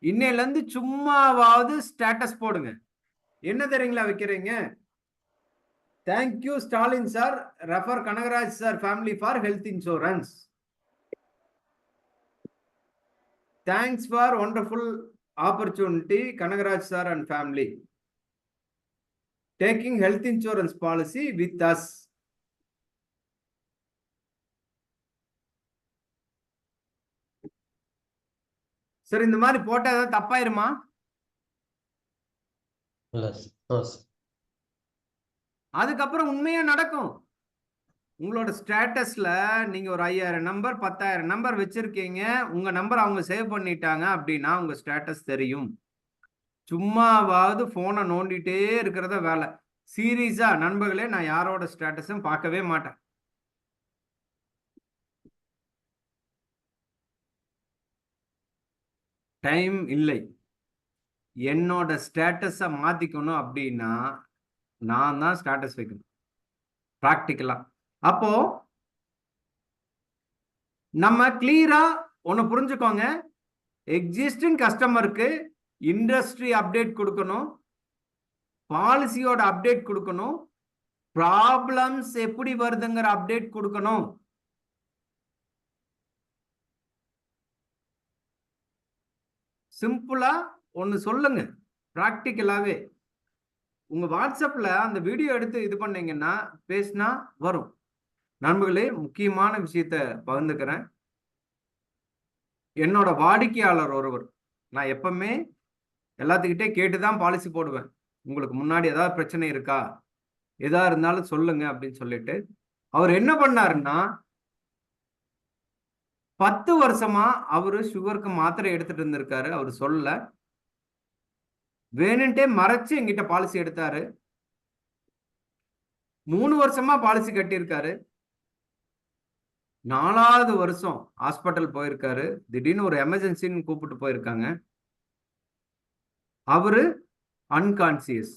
இன்னையில இருந்து சும்மாவாவது ஸ்டேட்டஸ் போடுங்க. என்ன தெரியுங்களா வைக்கிறீங்க? Thank you Stalin sir, refer Kanagaraj sir family for health insurance. Thanks for wonderful opportunity, Kanagaraj sir and family. Taking health insurance policy with us. Sir, இந்த மாதிரி போட்டா ஏதாவது தப்பாயிருமா? அதுக்கப்புறம் உண்மையா நடக்கும். உங்களோட ஸ்டேட்டஸ்ல நீங்க ஒரு 5000 நம்பர் 10,000 நம்பர் வச்சிருக்கீங்க, உங்க நம்பர் அவங்க சேவ் பண்ணிட்டாங்க அப்படின்னா உங்க ஸ்டேட்டஸ் தெரியும். சும்மாவாவது போனை நோண்டிட்டே இருக்கிறத வேலை. சீரியஸா நண்பர்களே, நான் யாரோட ஸ்டேட்டஸும் பார்க்கவே மாட்டேன். டைம் இல்லை. என்னோட ஸ்டேட்டஸை மாத்திக்கணும் அப்படின்னா நான் தான் ஸ்டேட்டஸ் வைக்கணும் பிராக்டிக்கலா. அப்போ நம்ம கிளியரா ஒன்னு புரிஞ்சுக்கோங்க, எக்ஸிஸ்டிங் கஸ்டமருக்கு இண்டஸ்ட்ரி அப்டேட் கொடுக்கணும், பாலிசியோட அப்டேட் கொடுக்கணும், ப்ராப்ளம்ஸ் எப்படி வருதுங்கிற அப்டேட் கொடுக்கணும். சிம்பிளா ஒன்னு சொல்லுங்க, பிராக்டிக்கலாவே. உங்க வாட்ஸ்அப்ல அந்த வீடியோ எடுத்து இது பண்ணீங்கன்னா பேசினா வரும். நண்பர்களே, முக்கியமான விஷயத்த பகிர்ந்துக்கிறேன். என்னோட வாடிக்கையாளர் ஒருவர், நான் எப்பவுமே எல்லாத்துக்கிட்டே கேட்டுதான் பாலிசி போடுவேன். உங்களுக்கு முன்னாடி ஏதாவது பிரச்சனை இருக்கா, எதா இருந்தாலும் சொல்லுங்க அப்படின்னு சொல்லிட்டு, அவர் என்ன பண்ணாருன்னா 10 வருஷமா அவரு சுகருக்கு மாத்திரை எடுத்துட்டு இருந்திருக்காரு. அவர் சொல்ல வேணுன்ட்டே மறைச்சு என்கிட்ட பாலிசி எடுத்தாரு. 3 வருஷமா பாலிசி கட்டியிருக்காரு. 4வது வருஷம் ஹாஸ்பிட்டல் போயிருக்காரு. திடீர்னு ஒரு எமர்ஜென்சின்னு கூப்பிட்டு போயிருக்காங்க. அவரு அன்கான்சியஸ்.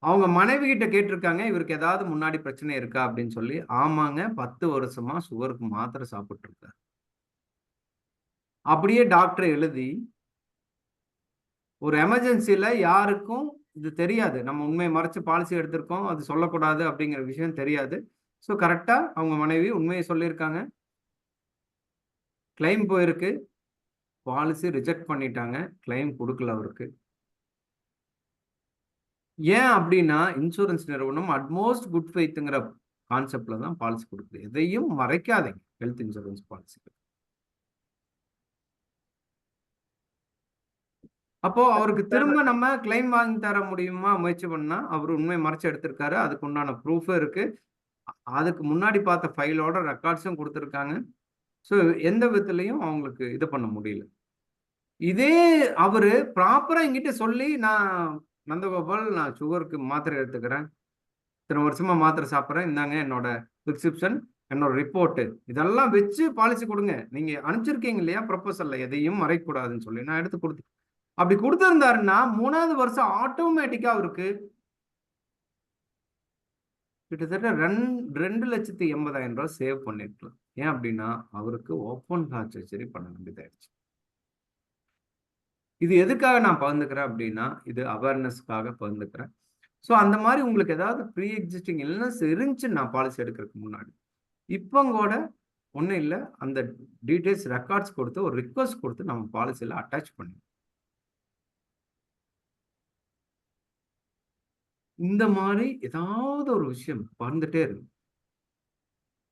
அவங்க மனைவி கிட்ட கேட்டிருக்காங்க, இவருக்கு ஏதாவது முன்னாடி பிரச்சனை இருக்கா அப்படின்னு சொல்லி. ஆமாங்க, 10 வருஷமா சுகருக்கு மாத்திரை சாப்பிட்டு இருக்காரு. அப்படியே டாக்டர் எழுதி, ஒரு எமர்ஜென்சில யாருக்கும் இது தெரியாது, நம்ம உண்மையை மறைச்சு பாலிசி எடுத்திருக்கோம், அது சொல்லக்கூடாது அப்படிங்கிற விஷயம் தெரியாது. ஸோ கரெக்டா அவங்க மனைவி உண்மையை சொல்லியிருக்காங்க. கிளைம் போயிருக்கு, பாலிசி ரிஜெக்ட் பண்ணிட்டாங்க, கிளைம் கொடுக்கல அவருக்கு. ஏன் அப்படின்னா இன்சூரன்ஸ் நிறுவனம் அட்மோஸ்ட் குட் ஃபெய்த்ங்கிற கான்செப்ட்ல தான் பாலிசி கொடுக்குது. எதையும் மறைக்காதீங்க ஹெல்த் இன்சூரன்ஸ் பாலிசி. அப்போ அவருக்கு திரும்ப நம்ம கிளைம் வாங்கி தர முடியுமா முயற்சி பண்ணா? அவர் உண்மை மறைச்சு எடுத்திருக்காரு, அதுக்கு உண்டான ப்ரூஃபும் இருக்கு, அதுக்கு முன்னாடி பார்த்த ஃபைலோட ரெக்கார்ட்ஸும் கொடுத்துருக்காங்க. ஸோ எந்த விதத்துலையும் அவங்களுக்கு இது பண்ண முடியல. இதே அவரு ப்ராப்பரா என்கிட்ட சொல்லி, நான் நந்தகோபால் நான் சுகருக்கு மாத்திரை எடுத்துக்கிறேன், இத்தனை வருஷமா மாத்திரை சாப்பிட்றேன், இந்தாங்க என்னோட பிரிஸ்கிரிப்ஷன், என்னோட ரிப்போர்ட்டு, இதெல்லாம் வச்சு பாலிசி கொடுங்க, நீங்க அனுப்பிச்சிருக்கீங்க இல்லையா ப்ரொபோசல்ல, எதையும் மறைக்கூடாதுன்னு சொல்லி நான் எடுத்து கொடுத்து, அப்படி கொடுத்திருந்தாருன்னா 3வது வருஷம் ஆட்டோமேட்டிக்கா அவருக்கு கிட்டத்தட்ட 2,80,000 ரூபாய் சேவ் பண்ணிருக்கலாம். ஏன் அப்படின்னா அவருக்கு ஓப்பன் ஹார்ட் சர்ஜரி பண்ண வேண்டியதாயிடுச்சு. இது எதுக்காக நான் பகிர்ந்துக்கிறேன் அப்படின்னா, இது அவேர்னஸ்க்காக பகிர்ந்துக்கிறேன். ஸோ அந்த மாதிரி உங்களுக்கு ஏதாவது ப்ரீ எக்ஸிஸ்டிங் இல்னஸ் இருந்துச்சு நான் பாலிசி எடுக்கிறதுக்கு முன்னாடி, இப்போ கூட ஒன்றும் இல்லை, அந்த டீட்டெயில்ஸ் ரெக்கார்ட்ஸ் கொடுத்து ஒரு ரிக்வஸ்ட் கொடுத்து நம்ம பாலிசியில் அட்டாச் பண்ணி, இந்த மாதிரி ஏதாவது ஒரு விஷயம் பகிர்ந்துட்டே இருக்கு.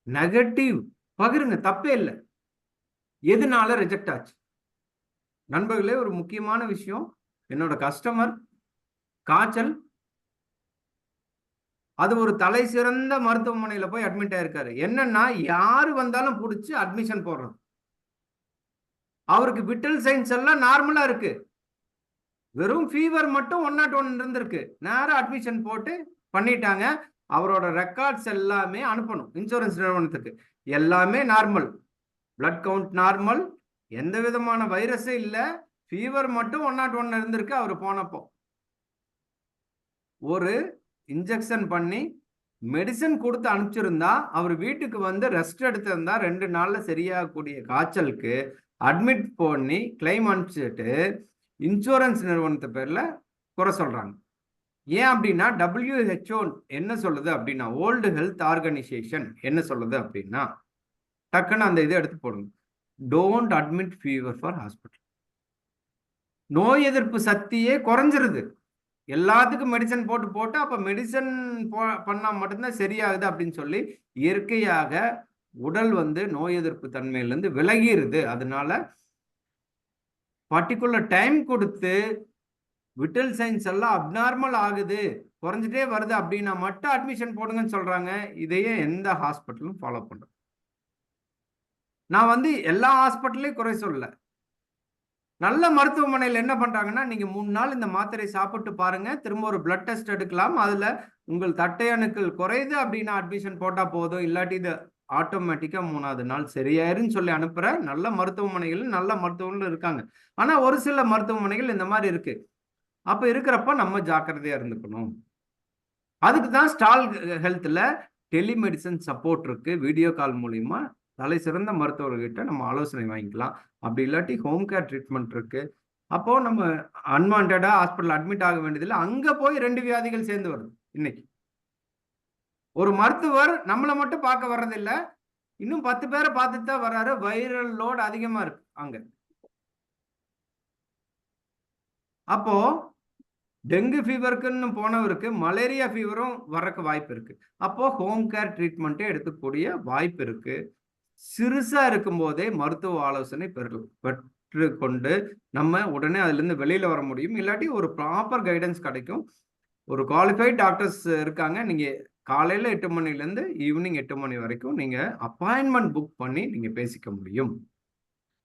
நெகட்டிவ் பகிருங்க, தப்பே இல்லை. எதனால ரிஜெக்ட் ஆச்சு? நண்பர்களே, ஒரு முக்கியமான விஷயம், என்னோட கஸ்டமர் காய்ச்சல், அது ஒரு தலை சிறந்த மருத்துவமனையில போய் அட்மிட் ஆயிருக்காரு. என்னன்னா யாரு வந்தாலும் பிடிச்சி அட்மிஷன் போடுறது. அவருக்கு விட்டல் சைன்ஸ் எல்லாம் நார்மலா இருக்கு, வெறும் ஃபீவர் மட்டும் 101 இருந்திருக்கு, நேரம் அட்மிஷன் போட்டு பண்ணிட்டாங்க. அவரோட ரெக்கார்ட்ஸ் எல்லாமே அனுப்பணும் இன்சூரன்ஸ் நிறுவனத்துக்கு, எல்லாமே நார்மல், பிளட் கவுண்ட் நார்மல், எந்த விதமான வைரஸே இல்லை, ஃபீவர் மட்டும் 101 இருந்திருக்கு. அவர் போனப்போ ஒரு இன்ஜெக்ஷன் பண்ணி மெடிசன் கொடுத்து அனுப்பிச்சிருந்தா, அவர் வீட்டுக்கு வந்து ரெஸ்ட் எடுத்திருந்தா 2 நாள்ல சரியாகக்கூடிய காய்ச்சலுக்கு அட்மிட் பண்ணி கிளைம் அனுப்பிச்சிட்டு இன்சூரன்ஸ் நிறுவனத்து பேர்ல குறை சொல்றாங்க. ஏன் அப்படின்னா WHO என்ன சொல்லுது அப்படின்னா, வேர்ல்டு ஹெல்த் ஆர்கனைசேஷன் என்ன சொல்லுது அப்படின்னா, டக்குன்னு அந்த இதை எடுத்து போடுங்க, don't admit fever for hospital. நோய் எதிர்ப்பு சக்தியே குறைஞ்சிருது, எல்லாத்துக்கும் மெடிசன் போட்டு அப்ப மெடிசன் பண்ணா மட்டும்தான் சரியாகுது அப்படின்னு சொல்லி இயற்கையாக உடல் வந்து நோய் எதிர்ப்பு தன்மையிலிருந்து விலகிருது. அதனால பர்டிகுலர் டைம் கொடுத்து விட்டல் சைன்ஸ் எல்லாம் அப்நார்மல் ஆகுது, குறைஞ்சிட்டே வருது அப்படின்னா மட்டும் அட்மிஷன் போடுங்கன்னு சொல்றாங்க. இதையே எந்த ஹாஸ்பிட்டலும் ஃபாலோ பண்றோம். நான் வந்து எல்லா ஹாஸ்பிட்டலையும் குறை சொல்லல, நல்ல மருத்துவமனையில் என்ன பண்றாங்கன்னா, நீங்க 3 நாள் இந்த மாத்திரை சாப்பிட்டு பாருங்க, திரும்ப ஒரு பிளட் டெஸ்ட் எடுக்கலாம், அதுல உங்கள் தட்டை அணுக்கள் குறையுது அப்படின்னா அட்மிஷன் போட்டா போதும், இல்லாட்டி இது ஆட்டோமேட்டிக்கா 3வது நாள் சரியாயிருன்னு சொல்லி அனுப்புற நல்ல மருத்துவமனைகள் நல்ல மருத்துவர்கள் இருக்காங்க. ஆனா ஒரு சில மருத்துவமனைகள் இந்த மாதிரி இருக்கு. அப்ப இருக்கிறப்ப நம்ம ஜாக்கிரதையா இருந்துக்கணும். அதுக்கு தான் ஸ்டால் ஹெல்த்ல டெலிமெடிசன் சப்போர்ட் இருக்கு, வீடியோ கால் மூலியமா தலை சிறந்த மருத்துவர்கிட்ட நம்ம ஆலோசனை வாங்கிக்கலாம். அப்படி இல்லாட்டி ஹோம் கேர் ட்ரீட்மெண்ட் இருக்கு. அப்போ நம்ம அன்வான்டா ஹாஸ்பிட்டல் அட்மிட் ஆக வேண்டியதில்லை. அங்க போய் 2 வியாதிகள் சேர்ந்து வருது. இன்னைக்கு ஒரு மருத்துவர் நம்மளை மட்டும் பார்க்க வர்றதில்லை, இன்னும் 10 பேரை பார்த்துட்டு தான் வர்றாரு. வைரல் லோட் அதிகமா இருக்கு அங்க. அப்போ டெங்கு ஃபீவருக்குன்னு போனவருக்கு மலேரியா ஃபீவரும் வர்றதுக்கு வாய்ப்பு இருக்கு. அப்போ ஹோம் கேர் ட்ரீட்மெண்ட்டே எடுத்துக்கூடிய வாய்ப்பு இருக்கு. சிறுசா இருக்கும் போதே மருத்துவ ஆலோசனை பெற்றுக்கொண்டு நம்ம உடனே அதுல இருந்து வெளியில வர முடியும். இல்லாட்டி ஒரு ப்ராப்பர் கைடன்ஸ் கிடைக்கும். ஒரு குவாலிஃபைட் டாக்டர்ஸ் இருக்காங்க. நீங்க காலையில 8 மணிலேருந்து ஈவினிங் 8 மணி வரைக்கும் நீங்க அப்பாயின்மெண்ட் புக் பண்ணி நீங்க பேசிக்க முடியும்.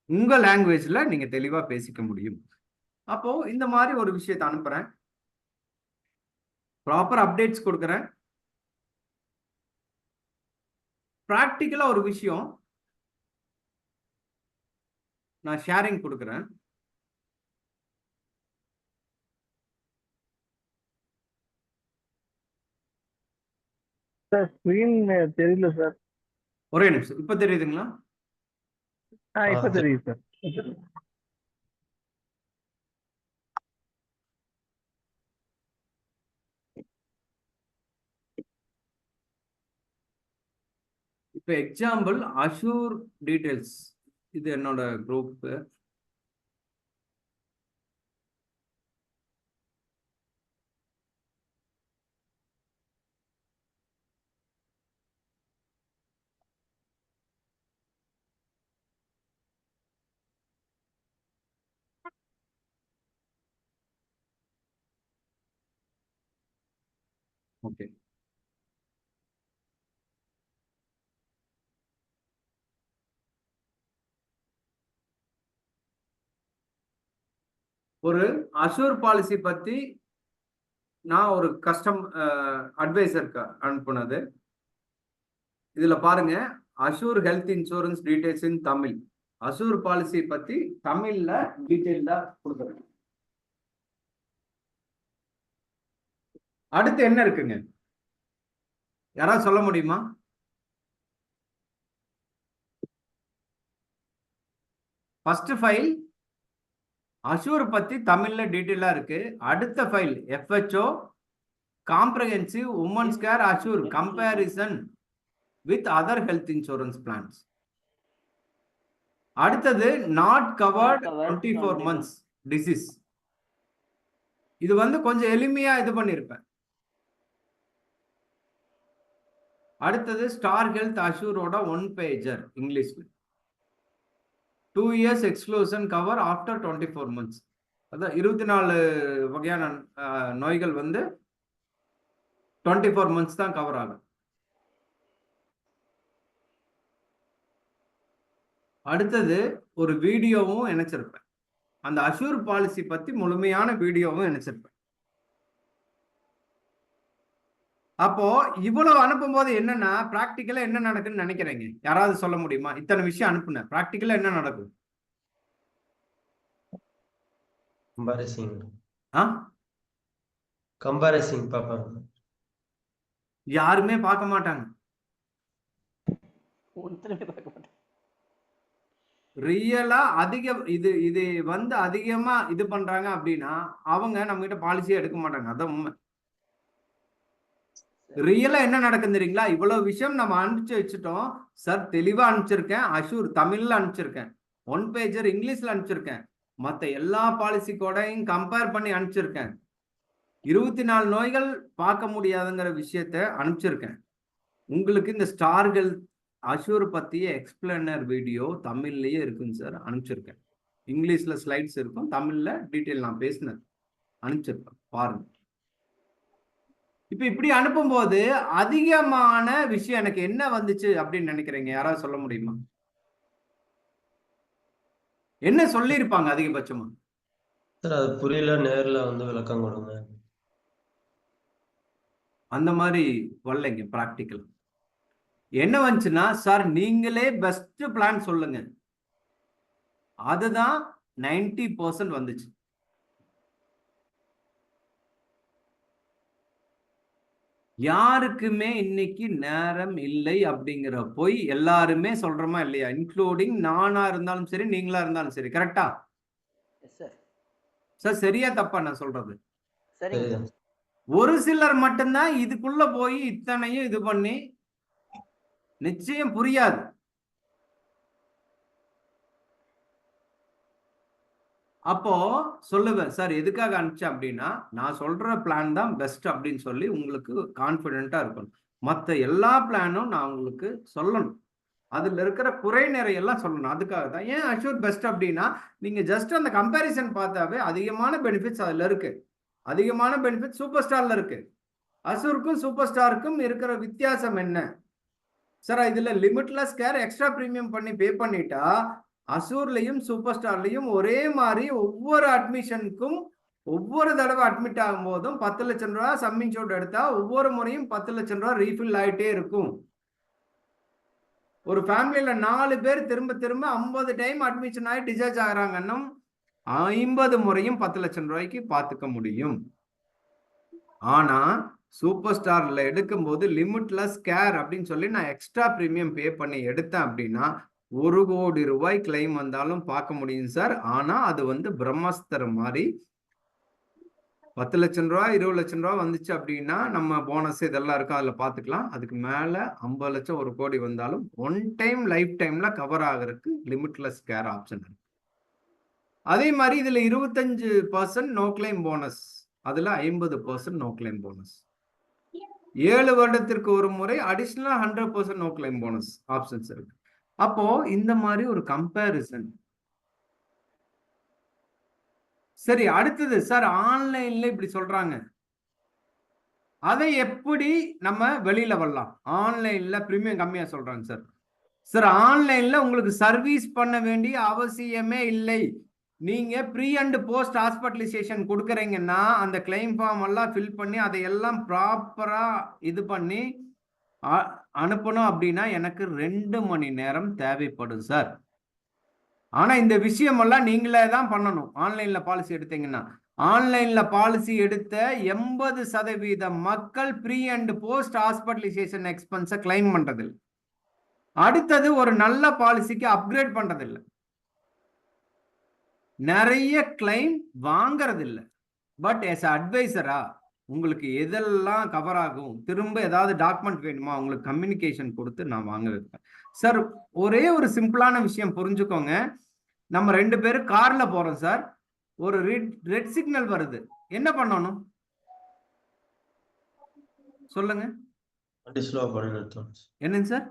உங்க லாங்குவேஜ்ல நீங்க தெளிவா பேசிக்க முடியும். அப்போ இந்த மாதிரி ஒரு விஷயத்தை அனுப்புறேன், ப்ராப்பர் அப்டேட்ஸ் கொடுக்குறேன். ப்ராக்டிக்கலா ஒரு விஷயம் நான் ஷேரிங் கொடுக்குறேன். சார் ஸ்கிரீன் தெரியல சார். ஒரே நிமிஷம், இப்ப தெரியுதுங்களா? இப்ப தெரியுது சார். இப்போ எக்ஸாம்பிள் அஷூர் டீடைல்ஸ், இது என்னோட குரூப். ஓகே. ஒரு அஷூர் பாலிசி பத்தி நான் ஒரு கஸ்டம் அட்வைசருக்கு அனுப்புனது. இதுல பாருங்க, அஷூர் ஹெல்த் இன்சூரன்ஸ் டீடைல்ஸ் இன் தமிழ். அஷூர் பாலிசி பத்தி தமிழ்ல டீடைல்டா கொடுக்குறேன். அடுத்து என்ன இருக்குங்க, யாராவது சொல்ல முடியுமா? ஃபர்ஸ்ட் ஃபைல் அஷூர் பத்தி தமிழ்ல டீடைலா இருக்கு. அடுத்த file FHO comprehensive women's care assure comparison with other health insurance plans. அடுத்தது நாட் கவர்ட் 24 months டிசீஸ். இது வந்து கொஞ்சம் எளிமையா இது பண்ணிருப்பேன். அடுத்தது ஸ்டார் ஹெல்த் அஷூரோட 1 pager இங்கிலீஷ்ல. 2 years exclusion cover after 24 months. அதான் 24 வகையான நோய்கள் வந்து 24 months தான் கவர் ஆகும். அடுத்தது ஒரு வீடியோவும் இணைச்சிருப்பேன். அந்த அஷூர் பாலிசி பத்தி முழுமையான வீடியோவும் இணைச்சிருப்பேன். அப்போ இவ்வளவு அனுப்பும் போது என்னன்னா பிராக்டிக்கலா என்ன நடக்குன்னு நினைக்கிறீங்க? யாராவது சொல்ல முடியுமா? இத்தனை விஷயம் அனுப்புனேன், பிராக்டிக்கலா என்ன நடக்கும்? கம்பேரிசிங் பாப்பாங்க. யாருமே பார்க்க மாட்டாங்க. ரியலா அதிக இது இது வந்து அதிகமா இது பண்றாங்க அப்படின்னா அவங்க நம்ம கிட்ட பாலிசியே எடுக்க மாட்டாங்க. அதான் உண்மை. ரியலா என்ன நடக்குது தெரியுங்களா? இவ்வளவு விஷயம் நம்ம அனுப்பிச்சு வச்சுட்டோம் சார். தெளிவா அனுப்பிச்சிருக்கேன். அஷூர் தமிழ்ல அனுப்பிச்சிருக்கேன். 1 pager இங்கிலீஷ்ல அனுப்பிச்சிருக்கேன். மற்ற எல்லா பாலிசி கோடையும் கம்பேர் பண்ணி அனுப்பிச்சிருக்கேன். 24 நோய்கள் பார்க்க முடியாதுங்கிற விஷயத்த அனுப்பிச்சிருக்கேன். உங்களுக்கு இந்த ஸ்டார் ஹெல்த் அஷூர் பத்திய எக்ஸ்பிளைனர் வீடியோ தமிழ்லயே இருக்குங்க சார், அனுப்பிச்சிருக்கேன். இங்கிலீஷ்ல ஸ்லைட்ஸ் இருக்கும், தமிழ்ல டீட்டெயில் நான் பேசினேன் அனுப்பிச்சிருக்கேன், பாருங்க. இப்ப இப்படி அனுப்பும்போது அதிகமான விஷயம் எனக்கு என்ன வந்துச்சு அப்படின்னு நினைக்கிறீங்க? யாராவது சொல்ல முடியுமா? என்ன சொல்லியிருப்பாங்க அதிகபட்சமா? சார் அது புரியல, நேர்ல வந்து விளக்கம் கொடுங்க. அந்த மாதிரி வரலைங்க. பிராக்டிக்கல் என்ன வந்துச்சுன்னா, சார் நீங்களே பெஸ்ட் பிளான் சொல்லுங்க. அதுதான் 90% வந்துச்சு. யாருக்குமே இன்னைக்கு நேரம் இல்லை அப்படிங்கிற போய் எல்லாருமே சொல்றோமா இல்லையா? இன்க்ளூடிங் நானா இருந்தாலும் சரி, நீங்களா இருந்தாலும் சரி. கரெக்டா சார்? சரியா தப்பா நான் சொல்றது? ஒரு சிலர் மட்டும்தான் இதுக்குள்ள போய் இத்தனையும் இது பண்ணி நிச்சயம் புரியாது. அப்போ சொல்லுவேன் சார் எதுக்காக அனுப்பிச்சேன் அப்படின்னா, நான் சொல்ற பிளான் தான் பெஸ்ட் அப்படின்னு சொல்லி உங்களுக்கு கான்பிடென்ட்டா இருக்கணும். மற்ற எல்லா பிளானும் நான் உங்களுக்கு சொல்லணும். அதுல இருக்கிற குறை நிறையெல்லாம் சொல்லணும். அதுக்காக தான். ஏன் அஷூர் பெஸ்ட் அப்படின்னா, நீங்க ஜஸ்ட் அந்த கம்பேரிசன் பார்த்தாவே அதிகமான பெனிஃபிட்ஸ் அதுல இருக்கு. அதிகமான பெனிஃபிட் சூப்பர் ஸ்டார்ல இருக்கு. அஷூருக்கும் சூப்பர் ஸ்டாருக்கும் இருக்கிற வித்தியாசம் என்ன சார்? இதுல லிமிட்லெஸ் கேர் எக்ஸ்ட்ரா பிரீமியம் பண்ணி பே பண்ணிட்டா அஷூர்லையும் சூப்பர் ஸ்டார்லையும் ஒரே மாதிரி ஒவ்வொரு அட்மிஷனுக்கும் ஒவ்வொரு தடவை அட்மிட் ஆகும் போதும் 10 லட்சம் ரூபாய் சம்மின்சோட் எடுத்தா ஒவ்வொரு முறையும் 10 லட்சம் ரூபாய் ரீஃபில் ஆயிட்டே இருக்கும். ஒரு ஃபேமிலியில 4 பேர் திரும்ப திரும்ப 50 டைம் அட்மிஷன் ஆகி டிஸ்சார்ஜ் ஆகிறாங்கன்னா 50 முறையும் 10 லட்சம் ரூபாய்க்கு பார்த்துக்க முடியும். ஆனா சூப்பர் ஸ்டார்ல எடுக்கும்போது லிமிட்லெஸ் கேர் அப்படின்னு சொல்லி நான் எக்ஸ்ட்ரா பிரீமியம் பே பண்ணி எடுத்தேன் அப்படின்னா 1 கோடி ரூபாய் கிளைம் வந்தாலும் பார்க்க முடியும் சார். ஆனா அது வந்து பிரம்மஸ்தர் மாதிரி 10 லட்சம் ரூபாய் 20 லட்சம் ரூபாய் வந்துச்சு அப்படின்னா நம்ம போனஸ் இதெல்லாம் இருக்கும், அதில் பார்த்துக்கலாம். அதுக்கு மேல 50 லட்சம் 1 கோடி வந்தாலும் 1 டைம் லைஃப் டைம்ல கவர் ஆகிறதுக்கு லிமிட்லெஸ் கேர் ஆப்ஷன் இருக்கு. அதே மாதிரி இதுல 25% நோ கிளைம் போனஸ், அதுல 50% நோ கிளைம் போனஸ். 7 வருடத்திற்கு ஒரு முறை அடிஷனலா 100% நோ கிளைம் போனஸ் ஆப்ஷன்ஸ் இருக்கு. அப்போ இந்த மாதிரி ஒரு கம்பேரிசன். சரி, அடுத்தது சார் ஆன்லைன்ல இப்படி சொல்றாங்க. அதை எப்படி நம்ம வெளியில வரலாம்? ஆன்லைன்ல பிரீமியம் கம்மியா சொல்றாங்க சார். சார் ஆன்லைன்ல உங்களுக்கு சர்வீஸ் பண்ண வேண்டிய அவசியமே இல்லை. நீங்க ப்ரீ அண்ட் போஸ்ட் ஹாஸ்பிட்டலைசேஷன் கொடுக்குறீங்கன்னா அந்த கிளைம் ஃபார்ம் எல்லாம் ஃபில் பண்ணி அதையெல்லாம் ப்ராப்பரா இது பண்ணி அனுப்பணும் அப்படின்னா எனக்கு 2 மணி நேரம் தேவைப்படும் சார். ஆனா இந்த விஷயமெல்லாம் நீங்களே தான் பண்ணணும். ஆன்லைன்ல பாலிசி எடுத்தீங்கன்னா ஆன்லைன்ல பாலிசி எடுத்த 80% மக்கள் ப்ரீ அண்ட் போஸ்ட் ஹாஸ்பிட்டலைசேஷன் எக்ஸ்பென்ஸை கிளைம் பண்றதில்லை. அடுத்தது ஒரு நல்ல பாலிசிக்கு அப்கிரேட் பண்றதில்லை. நிறைய கிளைம் வாங்கறதில்லை. பட் எஸ் அட்வைசரா உங்களுக்கு எதெல்லாம் கவர் ஆகும், திரும்ப ஏதாவது டாக்குமெண்ட் வேணுமா, உங்களுக்கு கம்யூனிகேஷன் கொடுத்து நான் வாங்க வைப்பேன் சார். ஒரே ஒரு சிம்பிளான விஷயம் புரிஞ்சுக்கோங்க. நம்ம 2 பேரும் கார்ல போறோம் சார். ஒரு ரெட் சிக்னல் வருது, என்ன பண்ணணும் சொல்லுங்க? வண்டி ஸ்லோ பண்ணி நிறுத்தணும். என்னங்க சார்?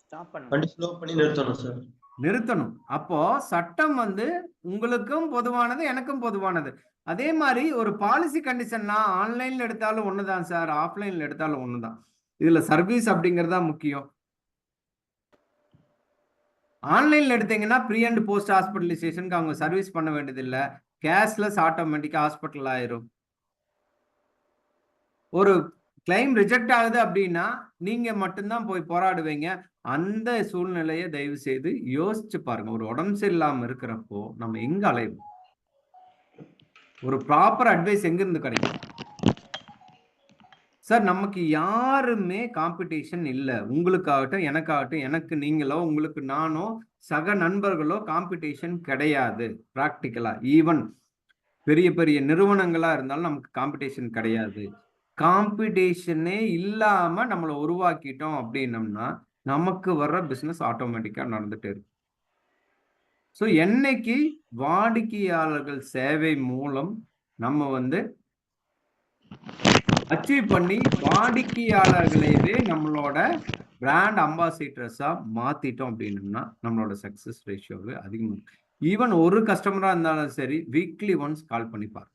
ஸ்டாப் பண்ணு. வண்டி ஸ்லோ பண்ணி நிறுத்தணும் சார். நிறுத்தணும். அப்போ சட்டம் உங்களுக்கும் பொதுவானது, எனக்கும் பொதுவானது. அதே மாதிரி ஒரு பாலிசி கண்டிஷன்னா ஆன்லைன்ல எடுத்தாலும் ஒண்ணுதான் சார், ஆஃப்லைன்ல எடுத்தாலும் ஒண்ணுதான். இதுல சர்வீஸ் அப்படிங்கறது தான் முக்கியம். ஆன்லைன்ல எடுத்தீங்கன்னா ப்ரீ அண்ட் போஸ்ட் ஹாஸ்பிட்டலைசேஷனுக்கு அவங்க சர்வீஸ் பண்ண வேண்டியது இல்லை. கேஷ்லெஸ் ஆட்டோமேட்டிக்கா ஹாஸ்பிட்டல் ஆயிரும். ஒரு கிளைம் ரிஜெக்ட் ஆகுது அப்படின்னா நீங்க மட்டும்தான் போய் போராடுவீங்க. அந்த சூழ்நிலையை தயவு செய்து யோசிச்சு பாருங்க. ஒரு உடம்பு சரியில்லாம இருக்கிறப்போ நம்ம எங்க அலைவோம்? ஒரு ப்ராப்பர் அட்வைஸ் எங்க இருந்து கிடைக்கும் சார்? நமக்கு யாருமே காம்படிஷன் இல்லை. உங்களுக்காகட்டும், எனக்காகட்டும், எனக்கு நீங்களோ, உங்களுக்கு நானோ, சக நண்பர்களோ காம்படிஷன் கிடையாது. பிராக்டிக்கலா ஈவன் பெரிய பெரிய நிறுவனங்களா இருந்தாலும் நமக்கு காம்படிஷன் கிடையாது. காம்படிஷனே இல்லாம நம்மளை உருவாக்கிட்டோம் அப்படின்னம்னா நமக்கு வர்ற பிசினஸ் ஆட்டோமேட்டிக்கா நடந்துட்டு இருக்கு. ஸோ என்னைக்கு வாடிக்கையாளர்கள் சேவை மூலம் நம்ம அச்சீவ் பண்ணி வாடிக்கையாளர்களையே நம்மளோட பிராண்ட் அம்பாசிடர்ஸா மாத்திட்டோம் அப்படின்னம்னா நம்மளோட சக்சஸ் ரேஷியோவே அதிகமாக. ஈவன் ஒரு கஸ்டமரா இருந்தாலும் சரி, வீக்லி ஒன்ஸ் கால் பண்ணி பாருங்க.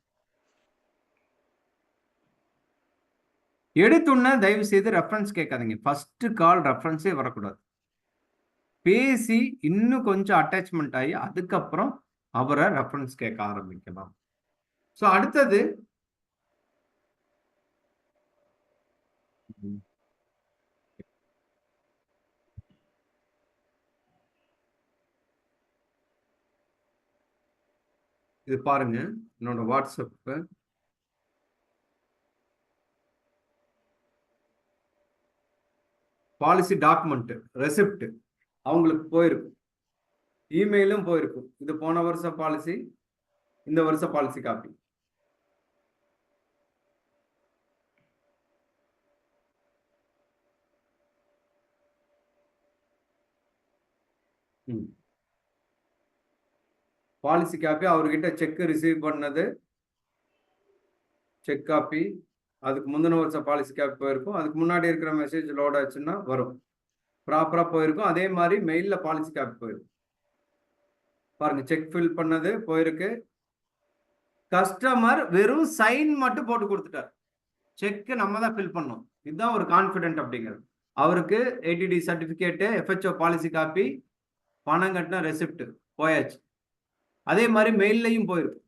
எடுத்துன்னா தயவு செய்து ரெஃபரன்ஸ் கேட்காதீங்க. ஃபர்ஸ்ட் கால் ரெஃபரன்ஸே வரக்கூடாது. பேசி இன்னும் கொஞ்சம் அட்டாச்மெண்ட் ஆகி அதுக்கப்புறம் அவரை ரெஃபரன்ஸ் கேட்க ஆரம்பிக்கலாம். ஸோ அடுத்தது இது பாருங்க, என்னோட வாட்ஸ்அப் பாலிசி டாக்குமெண்ட் ரெசிப்ட் அவங்களுக்கு போயிருக்கும், இமெயிலும் போயிருக்கும். இது போன வருஷம் பாலிசி, இந்த வருஷம் பாலிசி காப்பி. பாலிசி காப்பி, அவர்கிட்ட செக் ரிசீவ் பண்ணது செக் காப்பி, அதுக்கு முந்தின வருஷம் பாலிசி காப்பி போயிருக்கும். அதுக்கு முன்னாடி இருக்கிற மெசேஜ் லோட் ஆச்சுன்னா வரும், ப்ராப்பரா போயிருக்கும். அதே மாதிரி மெயில்ல பாலிசி காப்பி போயிருக்கும். பாருங்க, செக் ஃபில் பண்ணது போயிருக்கு. கஸ்டமர் வெறும் சைன் மட்டும் போட்டு கொடுத்துட்டார். செக் நம்ம தான் ஃபில் பண்ணோம். இதுதான் ஒரு கான்ஃபிடென்ட் அப்படிங்கிறது. அவருக்கு ஏடிடி சர்டிபிகேட்டு, எஃப்ஹெச்ஓ பாலிசி காப்பி, பணம் கட்டின ரெசிப்ட் போயாச்சு. அதே மாதிரி மெயில்லையும் போயிருக்கு.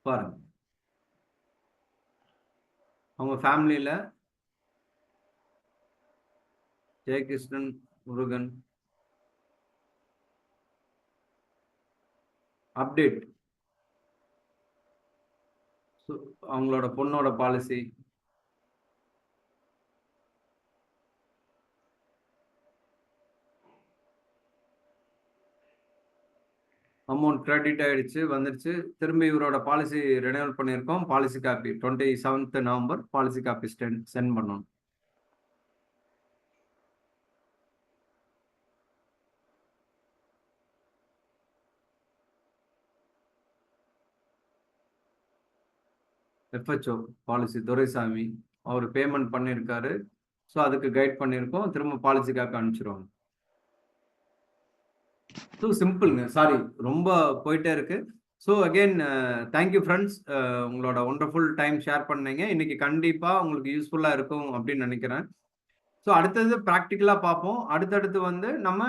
பாருங்க, அவங்க ஃபேமிலியில ஜெயகிருஷ்ணன், முருகன் அப்டேட், அவங்களோட பொண்ணோட பாலிசி, அமௌண்ட் கிரெடிட் ஆயிடுச்சு, வந்துடுச்சு. திரும்பி இவரோட பாலிசி ரெனியூவல் பண்ணியிருக்கோம். Policy copy 27 November policy copy sent பண்ணணும். எஃப்ஹெச்ஓ பாலிசி துரைசாமி, அவர் பேமெண்ட் பண்ணியிருக்காரு. ஸோ அதுக்கு கைட் பண்ணியிருக்கோம். திரும்ப பாலிசி காப்பி அனுப்பிச்சிருவாங்க. ஸோ சிம்பிள்ங்க. சாரி, ரொம்ப போயிட்டே இருக்கு. So again thank you friends. உங்களோட ஒண்டர்ஃபுல் டைம் ஷேர் பண்ணீங்க. இன்னைக்கு கண்டிப்பா உங்களுக்கு யூஸ்ஃபுல்லா இருக்கும் அப்படின்னு நினைக்கிறேன். ஸோ அடுத்தது ப்ராக்டிக்கலா பார்ப்போம். அடுத்தடுத்து வந்து நம்ம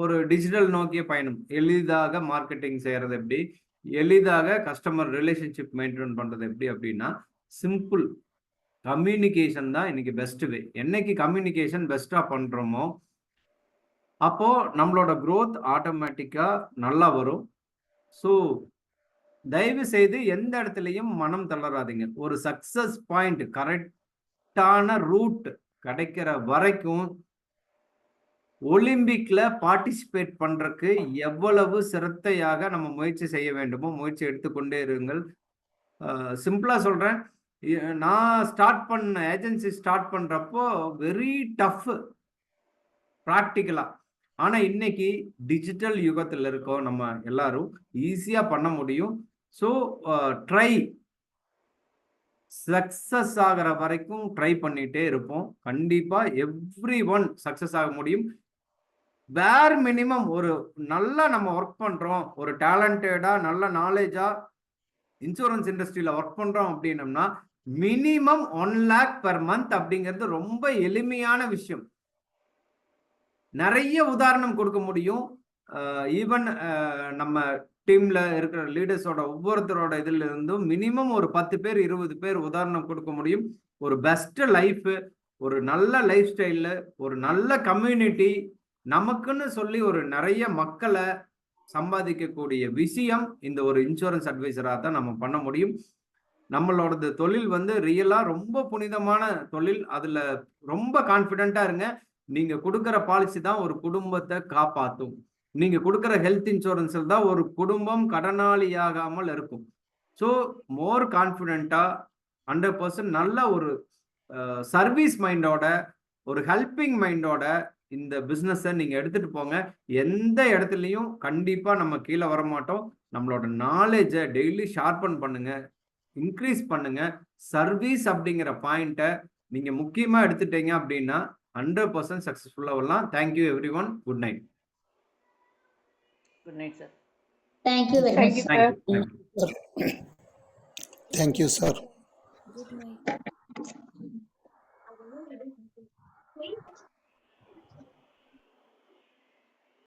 ஒரு டிஜிட்டல் நோக்கிய பயணம். எளிதாக மார்க்கெட்டிங் செய்யறது எப்படி, எளிதாக கஸ்டமர் ரிலேஷன்ஷிப் மெயின்டைன் பண்றது எப்படி அப்படின்னா, சிம்பிள் கம்யூனிகேஷன் தான் இன்னைக்கு பெஸ்ட் வே. என்னைக்கு கம்யூனிகேஷன் பெஸ்டா பண்றோமோ அப்போ நம்மளோட growth ஆட்டோமேட்டிக்கா நல்லா வரும். ஸோ தயவு செய்து எந்த இடத்துலையும் மனம் தளராதீங்க. ஒரு சக்சஸ் பாயிண்ட் கரெக்டான ரூட் கிடைக்கிற வரைக்கும் ஒலிம்பிக்ல பார்ட்டிசிபேட் பண்றதுக்கு எவ்வளவு சிரத்தையாக நம்ம முயற்சி செய்ய வேண்டுமோ முயற்சி எடுத்துக்கொண்டே இருங்கள். சிம்பிளா சொல்றேன், நான் ஸ்டார்ட் பண்ண ஏஜென்சி ஸ்டார்ட் பண்றப்போ வெரி டஃப் ப்ராக்டிக்கலா. ஆனா இன்னைக்கு டிஜிட்டல் யுகத்துல இருக்கோம் நம்ம எல்லாரும், ஈஸியா பண்ண முடியும். ஸோ ட்ரை, சக்சஸ் ஆகிற வரைக்கும் ட்ரை பண்ணிட்டே இருப்போம். கண்டிப்பா எவ்ரி ஒன் சக்சஸ் ஆக முடியும். வேர் மினிமம் ஒரு நல்லா நம்ம ஒர்க் பண்றோம், ஒரு டேலண்டடா நல்ல நாலேஜா இன்சூரன்ஸ் இண்டஸ்ட்ரியில ஒர்க் பண்றோம் அப்படின்னம்னா மினிமம் 1 lakh per month அப்படிங்கிறது ரொம்ப எளிமையான விஷயம். நிறைய உதாரணம் கொடுக்க முடியும். ஈவன் நம்ம டீம்ல இருக்கிற லீடர்ஸோட ஒவ்வொருத்தரோட இதுல இருந்தும் மினிமம் ஒரு 10 பேர் 20 பேர் உதாரணம் கொடுக்க முடியும். ஒரு பெஸ்ட் லைஃப், ஒரு நல்ல லைஃப் ஸ்டைல்ல, ஒரு நல்ல கம்யூனிட்டி, நமக்குன்னு சொல்லி ஒரு நிறைய மக்களை சம்பாதிக்கக்கூடிய விஷயம் இந்த ஒரு இன்சூரன்ஸ் அட்வைசரா தான் நம்ம பண்ண முடியும். நம்மளோட தொழில் வந்து ரியலா ரொம்ப புனிதமான தொழில். அதுல ரொம்ப கான்பிடென்ட்டா இருங்க. நீங்க கொடுக்கிற பாலிசி தான் ஒரு குடும்பத்தை காப்பாற்றும். நீங்க கொடுக்கிற ஹெல்த் இன்சூரன்ஸில் தான் ஒரு குடும்பம் கடனாளியாகாமல் இருக்கும். ஸோ மோர் கான்ஃபிடென்ட்டா 100% நல்ல ஒரு சர்வீஸ் மைண்டோட, ஒரு ஹெல்பிங் மைண்டோட இந்த பிஸ்னஸை நீங்க எடுத்துட்டு போங்க. எந்த இடத்துலையும் கண்டிப்பா நம்ம கீழே வர மாட்டோம். நம்மளோட நாலேஜை டெய்லி ஷார்பன் பண்ணுங்க, இன்க்ரீஸ் பண்ணுங்க. சர்வீஸ் அப்படிங்கிற பாயிண்ட்டை நீங்க முக்கியமா எடுத்துட்டீங்க அப்படின்னா 100% சக்சஸ்ஃபுல்லா வரலாம். Thank you every one. Good night. Good night sir. Thank you very much. Thank you, sir. Thank you sir. Good night.